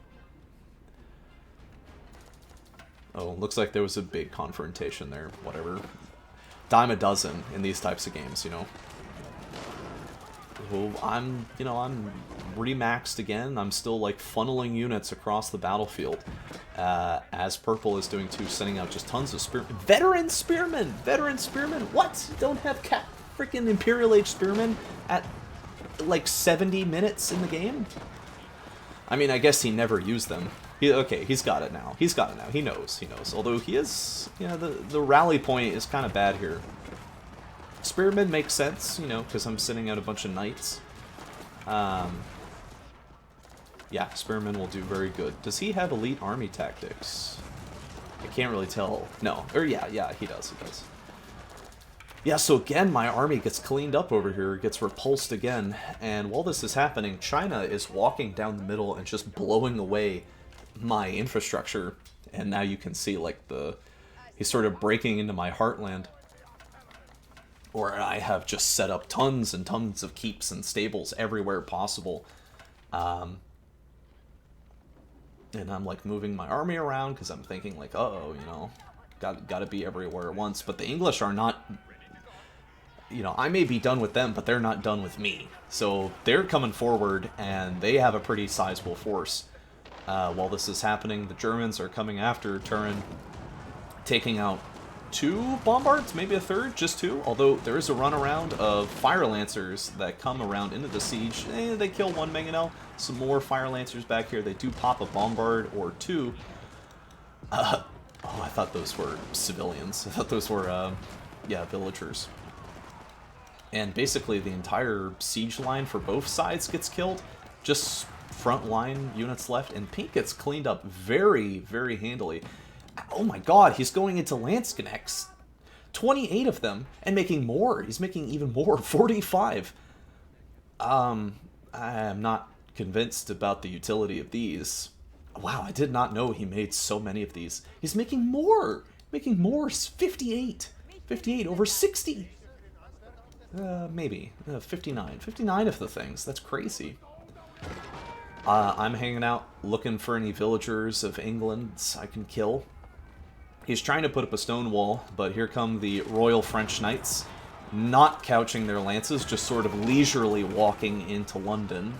S1: Oh, looks like there was a big confrontation there. Whatever. Dime a dozen in these types of games, you know. So I'm remaxed again. I'm still, like, funneling units across the battlefield, as purple is doing too, sending out just tons of veteran spearmen. What? Don't have freaking Imperial Age spearmen at like 70 minutes in the game? I mean, I guess he never used them. Okay, he's got it now. He knows. Although he is, you know, the rally point is kind of bad here. Spearmen makes sense, you know, because I'm sending out a bunch of knights. Yeah, Spearmen will do very good. Does he have elite army tactics? I can't really tell. No. Or yeah, he does. Yeah, so again, my army gets cleaned up over here, gets repulsed again, and while this is happening, China is walking down the middle and just blowing away my infrastructure, and now you can see, like, he's sort of breaking into my heartland, where I have just set up tons and tons of keeps and stables everywhere possible, and I'm, like, moving my army around, because I'm thinking, like, uh-oh, you know, gotta be everywhere at once, but the English are not... You know, I may be done with them, but they're not done with me. So they're coming forward, and they have a pretty sizable force. While this is happening, the Germans are coming after Turin, taking out 2 bombards, maybe a third, just 2. Although there is a runaround of Fire Lancers that come around into the siege. They kill 1 mangonel. Some more Fire Lancers back here. They do pop a bombard or 2. Oh, I thought those were civilians. I thought those were, yeah, villagers. And basically the entire siege line for both sides gets killed. Just front line units left, and Pink gets cleaned up very, very handily. Oh my god, he's going into Landsknechts. 28 of them, and making more. He's making even more, 45. I am not convinced about the utility of these. Wow, I did not know he made so many of these. He's making more. Making more, 58. 58 over 60. Maybe. 59. 59 of the things. That's crazy. I'm hanging out, looking for any villagers of England I can kill. He's trying to put up a stone wall, but here come the Royal French Knights, not couching their lances, just sort of leisurely walking into London,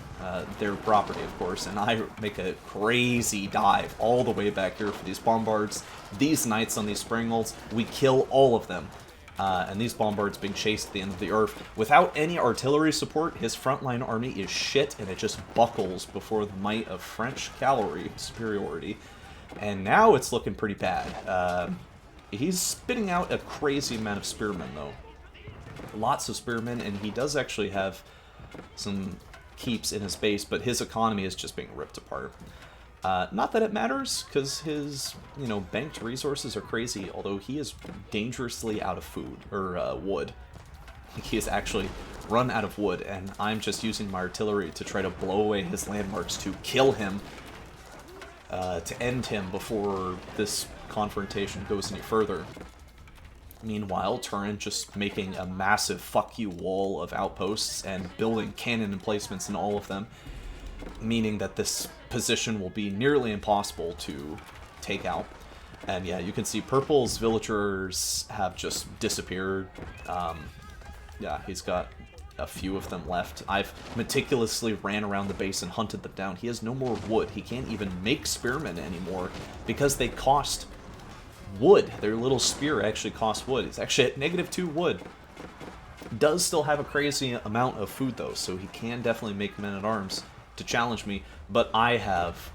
S1: their property, of course, and I make a crazy dive all the way back here for these bombards. These knights on these springholds, we kill all of them. And these bombards being chased at the end of the earth. Without any artillery support, his frontline army is shit, and it just buckles before the might of French cavalry superiority. And now it's looking pretty bad. He's spitting out a crazy amount of spearmen, though. Lots of spearmen, and he does actually have some keeps in his base, but his economy is just being ripped apart. Not that it matters, because his, banked resources are crazy, although he is dangerously out of food, or wood. He has actually run out of wood, and I'm just using my artillery to try to blow away his landmarks to kill him, to end him before this confrontation goes any further. Meanwhile, Turin just making a massive fuck you wall of outposts and building cannon emplacements in all of them, meaning that this position will be nearly impossible to take out. And yeah, you can see Purple's villagers have just disappeared. Yeah, he's got a few of them left. I've meticulously ran around the base and hunted them down. He has no more wood. He can't even make spearmen anymore because they cost wood. Their little spear actually costs wood. It's actually at -2 wood. Does still have a crazy amount of food though, so he can definitely make men-at-arms to challenge me, but I have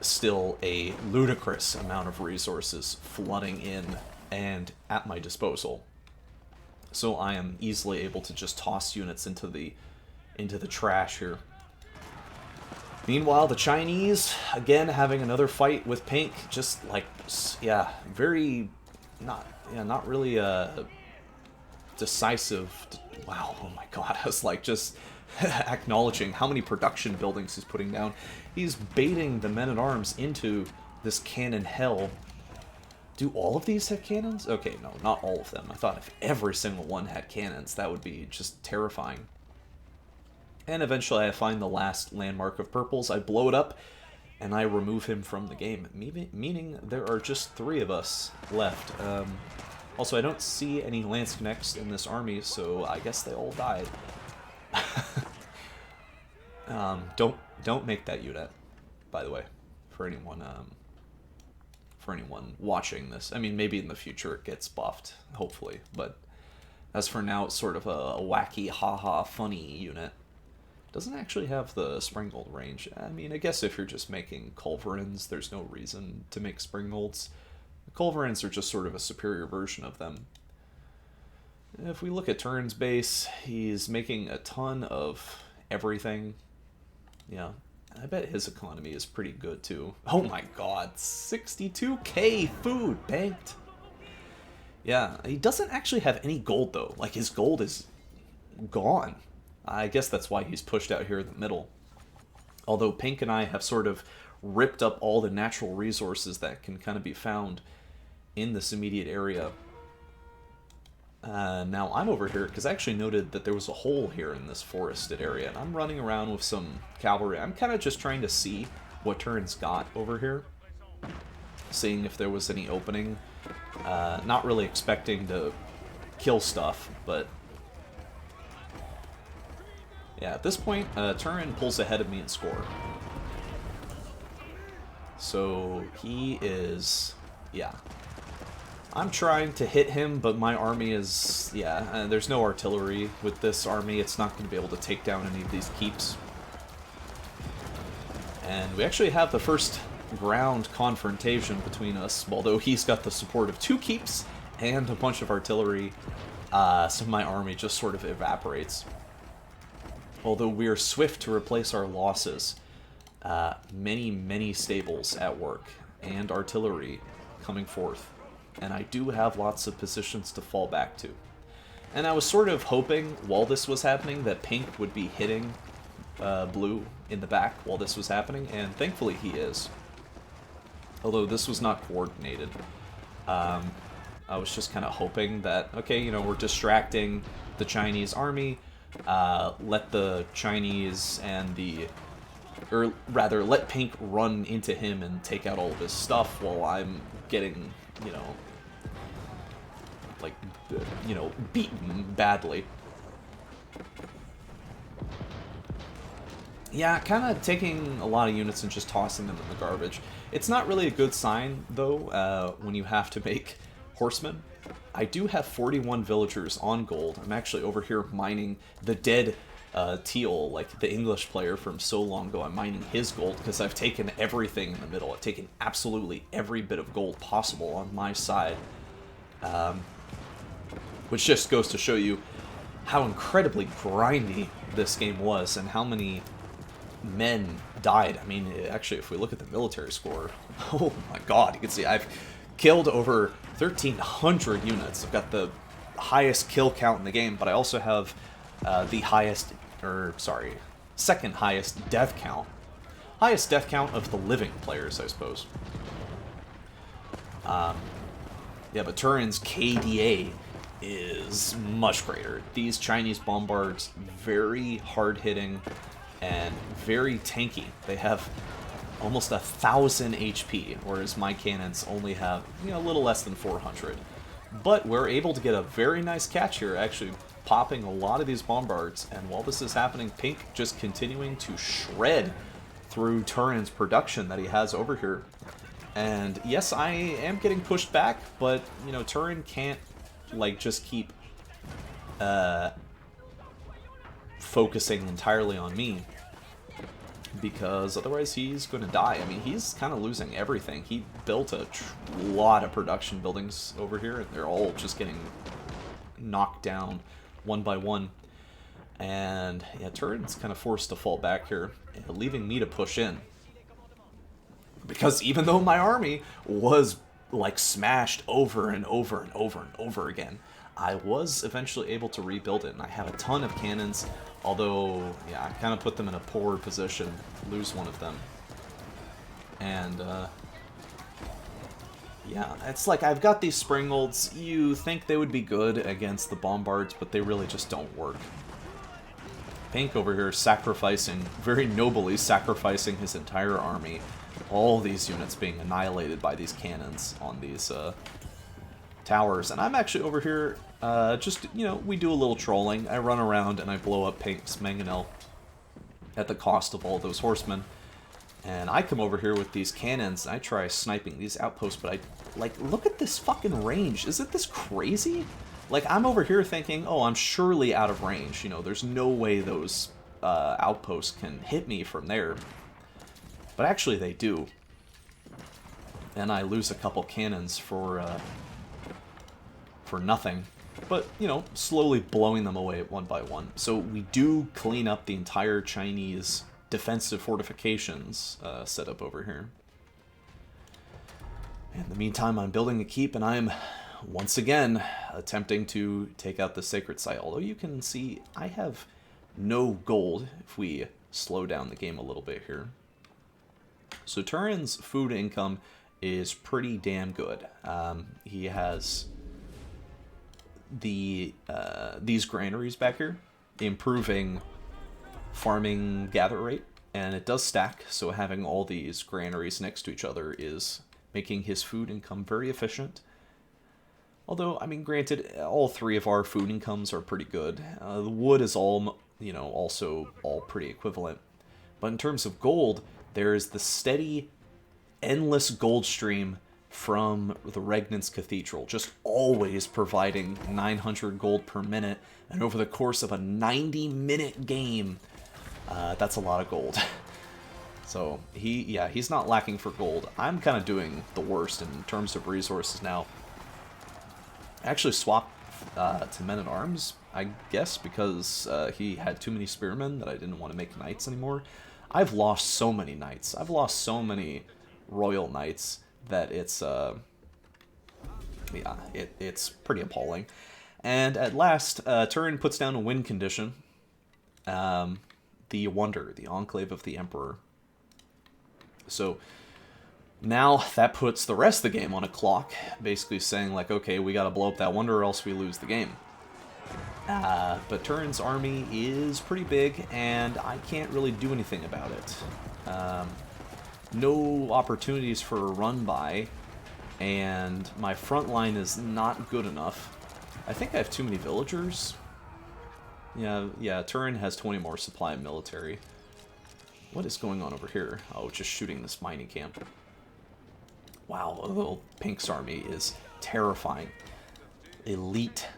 S1: still a ludicrous amount of resources flooding in and at my disposal. So I am easily able to just toss units into the trash here. Meanwhile, the Chinese, again, having another fight with Pink, just like, yeah, very, not really decisive. Wow, oh my god, I was like just acknowledging how many production buildings he's putting down. He's baiting the men-at-arms into this cannon hell. Do all of these have cannons? Okay, no, not all of them. I thought if every single one had cannons, that would be just terrifying. And eventually I find the last landmark of Purple's, I blow it up, and I remove him from the game, meaning there are just 3 of us left. Also, I don't see any Landsknechts in this army, so I guess they all died. Don't make that unit, by the way, for anyone watching this. I mean, maybe in the future it gets buffed, hopefully, but as for now, it's sort of a wacky, haha, funny unit. Doesn't actually have the Springhold range. I mean, I guess if you're just making Culverins, there's no reason to make Springholds. The Culverins are just sort of a superior version of them. If we look at Turin's base, he's making a ton of everything. Yeah, I bet his economy is pretty good too. Oh my god, 62k food banked! Yeah, he doesn't actually have any gold, though. Like, his gold is gone. I guess that's why he's pushed out here in the middle. Although Pink and I have sort of ripped up all the natural resources that can kind of be found in this immediate area. Now I'm over here because I actually noted that there was a hole here in this forested area, and I'm running around with some cavalry. I'm kind of just trying to see what Turin's got over here, seeing if there was any opening. Not really expecting to kill stuff, but yeah, at this point, Turin pulls ahead of me in score. So he is, yeah. I'm trying to hit him, but my army is, yeah, there's no artillery with this army. It's not going to be able to take down any of these keeps. And we actually have the first ground confrontation between us, although he's got the support of 2 keeps and a bunch of artillery, so my army just sort of evaporates. Although we are swift to replace our losses. Many stables at work, and artillery coming forth. And I do have lots of positions to fall back to. And I was sort of hoping, while this was happening, that Pink would be hitting Blue in the back while this was happening, and thankfully he is. Although this was not coordinated. I was just kind of hoping that, okay, you know, we're distracting the Chinese army, let the Chinese and the... or rather, let Pink run into him and take out all of his stuff while I'm getting, you know, like, you know, beaten badly. Yeah, kind of taking a lot of units and just tossing them in the garbage. It's not really a good sign, though, when you have to make horsemen. I do have 41 villagers on gold. I'm actually over here mining the dead Teal, like the English player from so long ago. I'm mining his gold because I've taken everything in the middle. I've taken absolutely every bit of gold possible on my side. Which just goes to show you how incredibly grindy this game was and how many men died. I mean, actually, if we look at the military score, oh my god, you can see I've killed over 1,300 units. I've got the highest kill count in the game, but I also have the highest, or sorry, second highest death count. Highest death count of the living players, I suppose. Yeah, but Turin's KDA is much greater. These Chinese bombards, very hard-hitting and very tanky. They have almost 1,000 HP, whereas my cannons only have, you know, a little less than 400. But we're able to get a very nice catch here, actually popping a lot of these bombards, and while this is happening, Pink just continuing to shred through Turin's production that he has over here. And yes, I am getting pushed back, but, you know, Turin can't, like, just keep focusing entirely on me, because otherwise he's going to die. I mean, he's kind of losing everything. He built a lot of production buildings over here, and they're all just getting knocked down one by one. And yeah, Turin's kind of forced to fall back here, leaving me to push in. Because even though my army was, like, smashed over and over and over and over again, I was eventually able to rebuild it, and I have a ton of cannons, although, yeah, I kind of put them in a poor position, lose one of them. And, yeah, it's like I've got these Springolds. You think they would be good against the Bombards, but they really just don't work. Pink over here sacrificing, very nobly sacrificing his entire army. All these units being annihilated by these cannons on these towers. And I'm actually over here, just, you know, we do a little trolling. I run around and I blow up Pink's mangonel at the cost of all those horsemen. And I come over here with these cannons and I try sniping these outposts, but I, like, look at this fucking range. Isn't this crazy? Like, I'm over here thinking, oh, I'm surely out of range. You know, there's no way those outposts can hit me from there. But actually they do. And I lose a couple cannons for nothing. But, you know, slowly blowing them away one by one. So we do clean up the entire Chinese defensive fortifications set up over here. In the meantime, I'm building a keep, and I'm once again, attempting to take out the sacred site. Although you can see I have no gold if we slow down the game a little bit here. So Turin's food income is pretty damn good. He has these granaries back here, improving farming gather rate, and it does stack, so having all these granaries next to each other is making his food income very efficient. Although, I mean, granted, all three of our food incomes are pretty good. The wood is all, you know, also all pretty equivalent. But in terms of gold, there's the steady, endless gold stream from the Regnance Cathedral, just always providing 900 gold per minute, and over the course of a 90-minute game, that's a lot of gold. So, he's not lacking for gold. I'm kind of doing the worst in terms of resources now. I actually swapped to Men-at-Arms, I guess, because he had too many spearmen that I didn't want to make knights anymore. I've lost so many knights. I've lost so many royal knights that it's it's pretty appalling. And at last, Turin puts down a win condition. The Wonder, the Enclave of the Emperor. So now that puts the rest of the game on a clock, basically saying like, okay, we gotta blow up that Wonder or else we lose the game. But Turin's army is pretty big, and I can't really do anything about it. No opportunities for a run-by, and my front line is not good enough. I think I have too many villagers. Yeah, Turin has 20 more supply of military. What is going on over here? Oh, just shooting this mining camp. Wow, little Pink's army is terrifying. Elite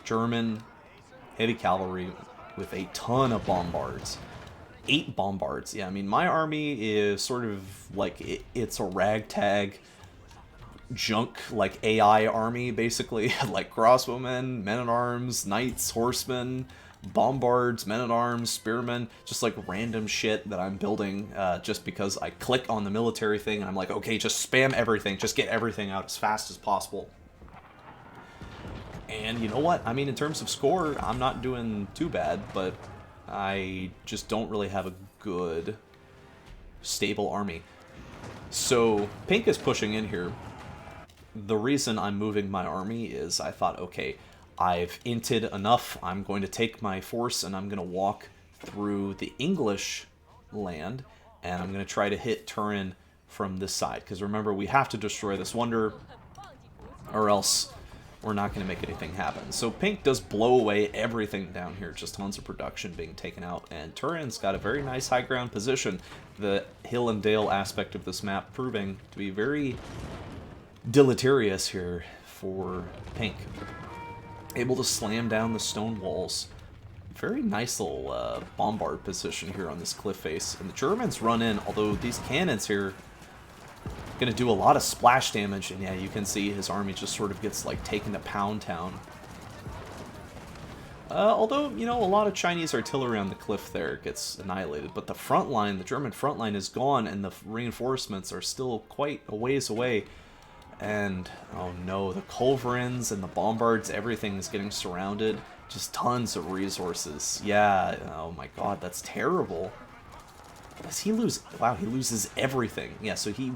S1: German heavy cavalry with a ton of bombards. 8 bombards. Yeah, I mean, my army is sort of like, it's a ragtag junk, like AI army, basically. Like crossbowmen, men-at-arms, knights, horsemen, bombards, men-at-arms, spearmen, just like random shit that I'm building just because I click on the military thing and I'm like, okay, just spam everything, just get everything out as fast as possible. And you know what? I mean, in terms of score, I'm not doing too bad, but I just don't really have a good, stable army. So, Pink is pushing in here. The reason I'm moving my army is I thought, okay, I've inted enough. I'm going to take my force and I'm going to walk through the English land, and I'm going to try to hit Turin from this side. Because remember, we have to destroy this Wonder, or else we're not going to make anything happen. So Pink does blow away everything down here, just tons of production being taken out, and Turin's got a very nice high ground position. The hill and dale aspect of this map proving to be very deleterious here for Pink. Able to slam down the stone walls. Very nice little bombard position here on this cliff face. And the Germans run in, although these cannons here going to do a lot of splash damage, and yeah, you can see his army just sort of gets like taken to Pound Town. Although, you know, a lot of Chinese artillery on the cliff there gets annihilated, but the front line, the German front line is gone, and the reinforcements are still quite a ways away. And, oh no, the culverins and the bombards, everything is getting surrounded. Just tons of resources. Yeah, oh my god, that's terrible. Does he lose? Wow, he loses everything. Yeah, so he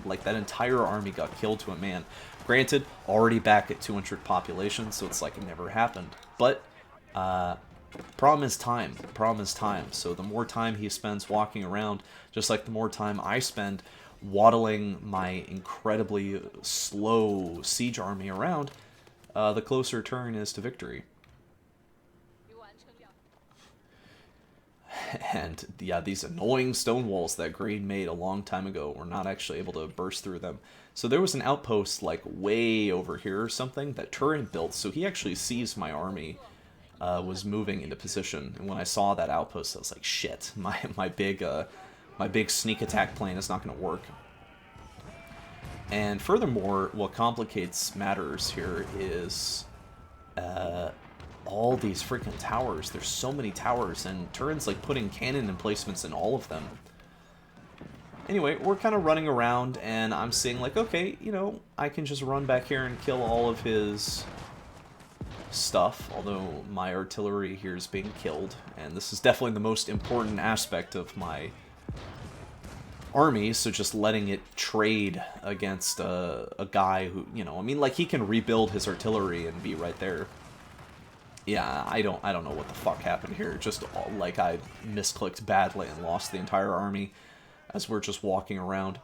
S1: like that entire army got killed to a man. Granted, already back at 200 population, so it's like it never happened. But problem is time. Problem is time. So the more time he spends walking around, just like the more time I spend waddling my incredibly slow siege army around, the closer Turin is to victory. And yeah, these annoying stone walls that Green made a long time ago, we're not actually able to burst through them. So there was an outpost like way over here or something that Turin built, so he actually sees my army was moving into position. And when I saw that outpost, I was like, shit, my big sneak attack plan is not going to work. And furthermore, what complicates matters here is all these freaking towers. There's so many towers, and Turin's like putting cannon emplacements in all of them. Anyway, we're kind of running around, and I'm seeing, like, okay, you know, I can just run back here and kill all of his stuff, although my artillery here is being killed, and this is definitely the most important aspect of my army, so just letting it trade against a guy who, you know, I mean, like, he can rebuild his artillery and be right there. Yeah, I don't know what the fuck happened here. Just, like, I misclicked badly and lost the entire army as we're just walking around.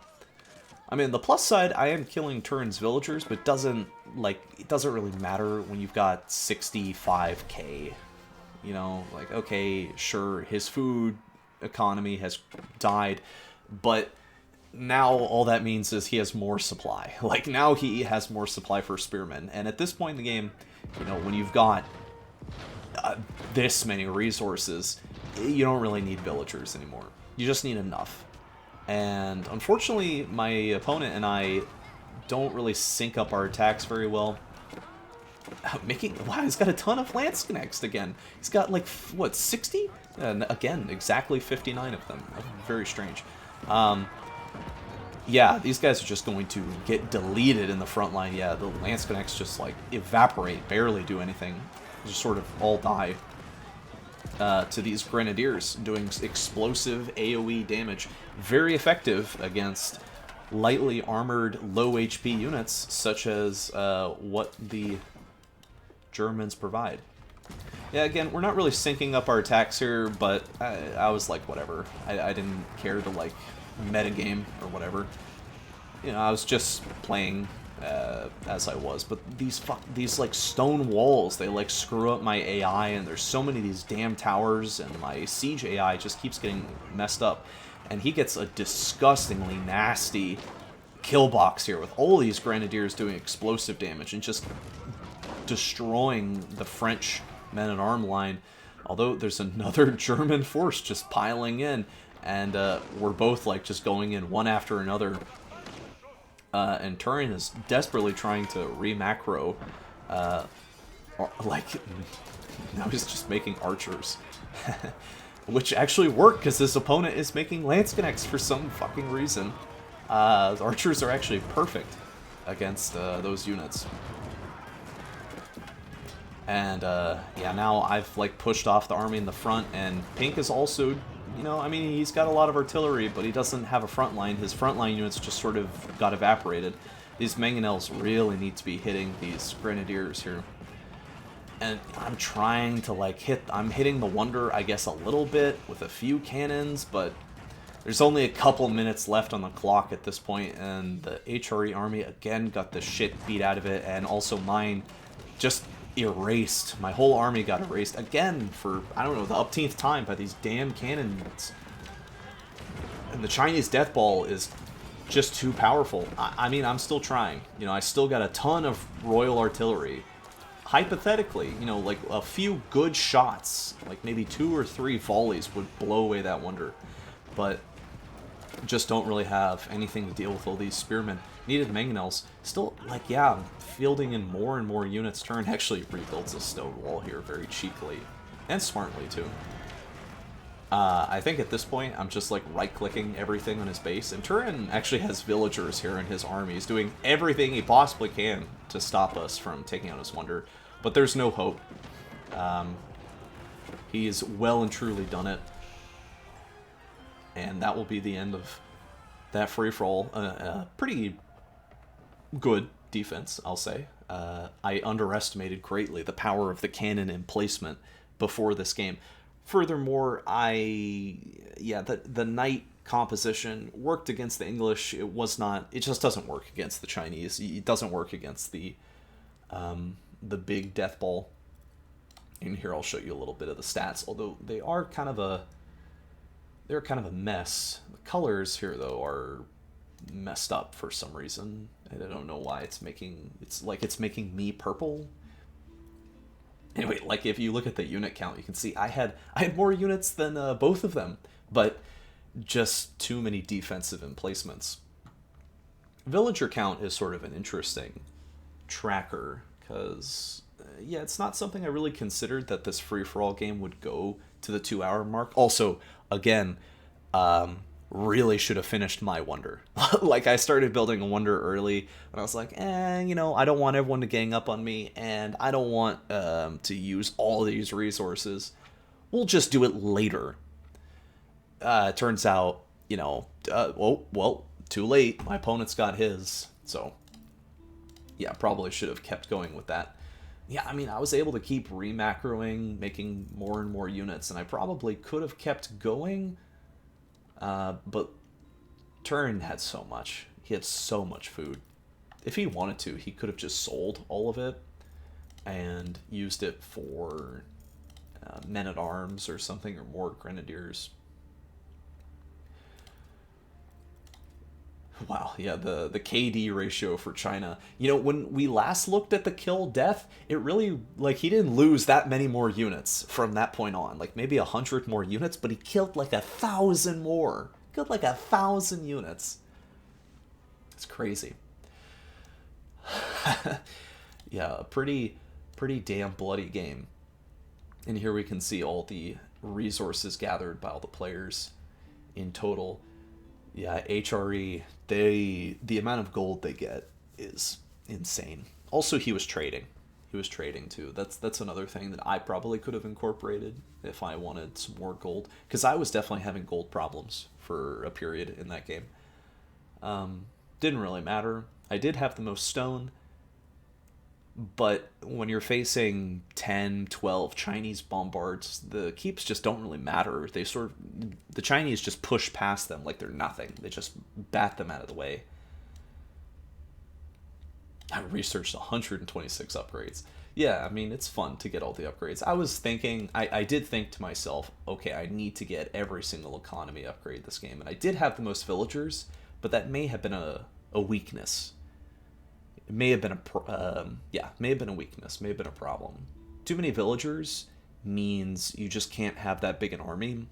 S1: I mean, the plus side, I am killing Turin's villagers, but it doesn't really matter when you've got 65k. You know, like, okay, sure, his food economy has died, but now all that means is he has more supply. Like, now he has more supply for spearmen, and at this point in the game, you know, when you've got this many resources, you don't really need villagers anymore. You just need enough. And unfortunately, my opponent and I don't really sync up our attacks very well. Wow, he's got a ton of lance connects again. He's got, like, what, 60? And again, exactly 59 of them. Very strange. Yeah, these guys are just going to get deleted in the front line. Yeah, the lance connects just, like, evaporate, barely do anything. Just sort of all die to these grenadiers, doing explosive AoE damage. Very effective against lightly armored, low HP units, such as what the Germans provide. Yeah, again, we're not really syncing up our attacks here, but I was like, whatever. I didn't care to, like, metagame or whatever. You know, I was just playing as I was, but these like stone walls, they like screw up my AI, and there's so many of these damn towers, and my siege AI just keeps getting messed up, and he gets a disgustingly nasty kill box here with all these grenadiers doing explosive damage and just destroying the French men-at-arms line, although there's another German force just piling in, and we're both like just going in one after another. And Turin is desperately trying to re-macro, like, now he's just making archers. Which actually work, because his opponent is making lance connects for some fucking reason. Archers are actually perfect against those units. And, yeah, now I've, like, pushed off the army in the front, and Pink is also... You know, I mean, he's got a lot of artillery, but he doesn't have a front line. His front line units just sort of got evaporated. These mangonels really need to be hitting these grenadiers here. And I'm trying to, like, I'm hitting the Wonder, I guess, a little bit with a few cannons, but there's only a couple minutes left on the clock at this point, and the HRE army, again, got the shit beat out of it, and also mine just... erased. My whole army got erased again for, I don't know, the upteenth time by these damn cannon units. And the Chinese death ball is just too powerful. I mean, I'm still trying. You know, I still got a ton of royal artillery. Hypothetically, you know, like a few good shots, like maybe 2 or 3 volleys would blow away that Wonder. But just don't really have anything to deal with all these spearmen. Needed mangonels. Still, like, yeah, fielding in more and more units. Turin actually rebuilds a stone wall here very cheaply. And smartly, too. I think at this point, I'm just, like, right-clicking everything on his base. And Turin actually has villagers here in his army. He's doing everything he possibly can to stop us from taking out his Wonder. But there's no hope. He's well and truly done it. And that will be the end of that free-for-all. Pretty good defense, I'll say. I underestimated greatly the power of the cannon emplacement before this game. Furthermore, the knight composition worked against the English. It just doesn't work against the Chinese. It doesn't work against the big death ball. And here I'll show you a little bit of the stats, although they are kind of a mess. The colors here, though, are messed up for some reason. I don't know why it's making me purple. Anyway, like, if you look at the unit count, you can see I had more units than both of them, but just too many defensive emplacements. Villager count is sort of an interesting tracker, because, yeah, it's not something I really considered that this free-for-all game would go to the 2-hour mark. Also, again, really should have finished my wonder. Like, I started building a wonder early, and I was like, you know, I don't want everyone to gang up on me, and I don't want to use all these resources. We'll just do it later. Turns out, you know, well, too late. My opponent's got his, so yeah, probably should have kept going with that. Yeah, I mean, I was able to keep remacroing, making more and more units, and I probably could have kept going, but Turin had so much. He had so much food. If he wanted to, he could have just sold all of it and used it for men-at-arms or something, or more grenadiers. Wow, yeah, the KD ratio for China. You know, when we last looked at the kill death, it really, like, he didn't lose that many more units from that point on. Like, maybe 100 more units, but he killed like 1,000 more. Killed like 1,000 units. It's crazy. Yeah, a pretty damn bloody game. And here we can see all the resources gathered by all the players in total. Yeah, HRE, the amount of gold they get is insane. Also, he was trading. He was trading too. That's another thing that I probably could have incorporated if I wanted some more gold, because I was definitely having gold problems for a period in that game. Didn't really matter. I did have the most stone, but when you're facing 10, 12 Chinese bombards, the keeps just don't really matter. The Chinese just push past them like they're nothing. They just bat them out of the way. I researched 126 upgrades. Yeah, I mean, it's fun to get all the upgrades. I was thinking, I did think to myself, okay, I need to get every single economy upgrade this game. And I did have the most villagers, but that may have been a weakness. It may have been may have been a weakness, may have been a problem. Too many villagers means you just can't have that big an army.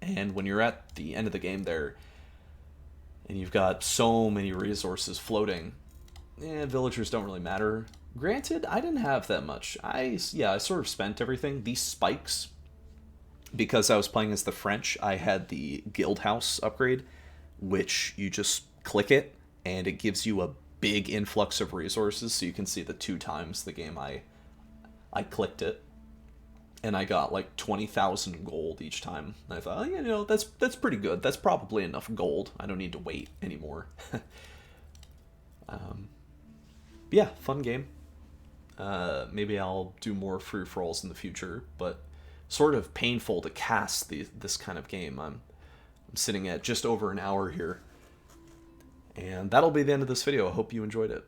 S1: And when you're at the end of the game there, and you've got so many resources floating, villagers don't really matter. Granted, I didn't have that much. I sort of spent everything. These spikes, because I was playing as the French, I had the guild house upgrade, which you just click it, and it gives you a big influx of resources. So you can see the 2 times the game I clicked it, and I got like 20,000 gold each time. And I thought, you know, that's pretty good. That's probably enough gold. I don't need to wait anymore. Yeah, fun game. Maybe I'll do more free-for-alls in the future, but sort of painful to cast this kind of game. I'm sitting at just over an hour here. And that'll be the end of this video. I hope you enjoyed it.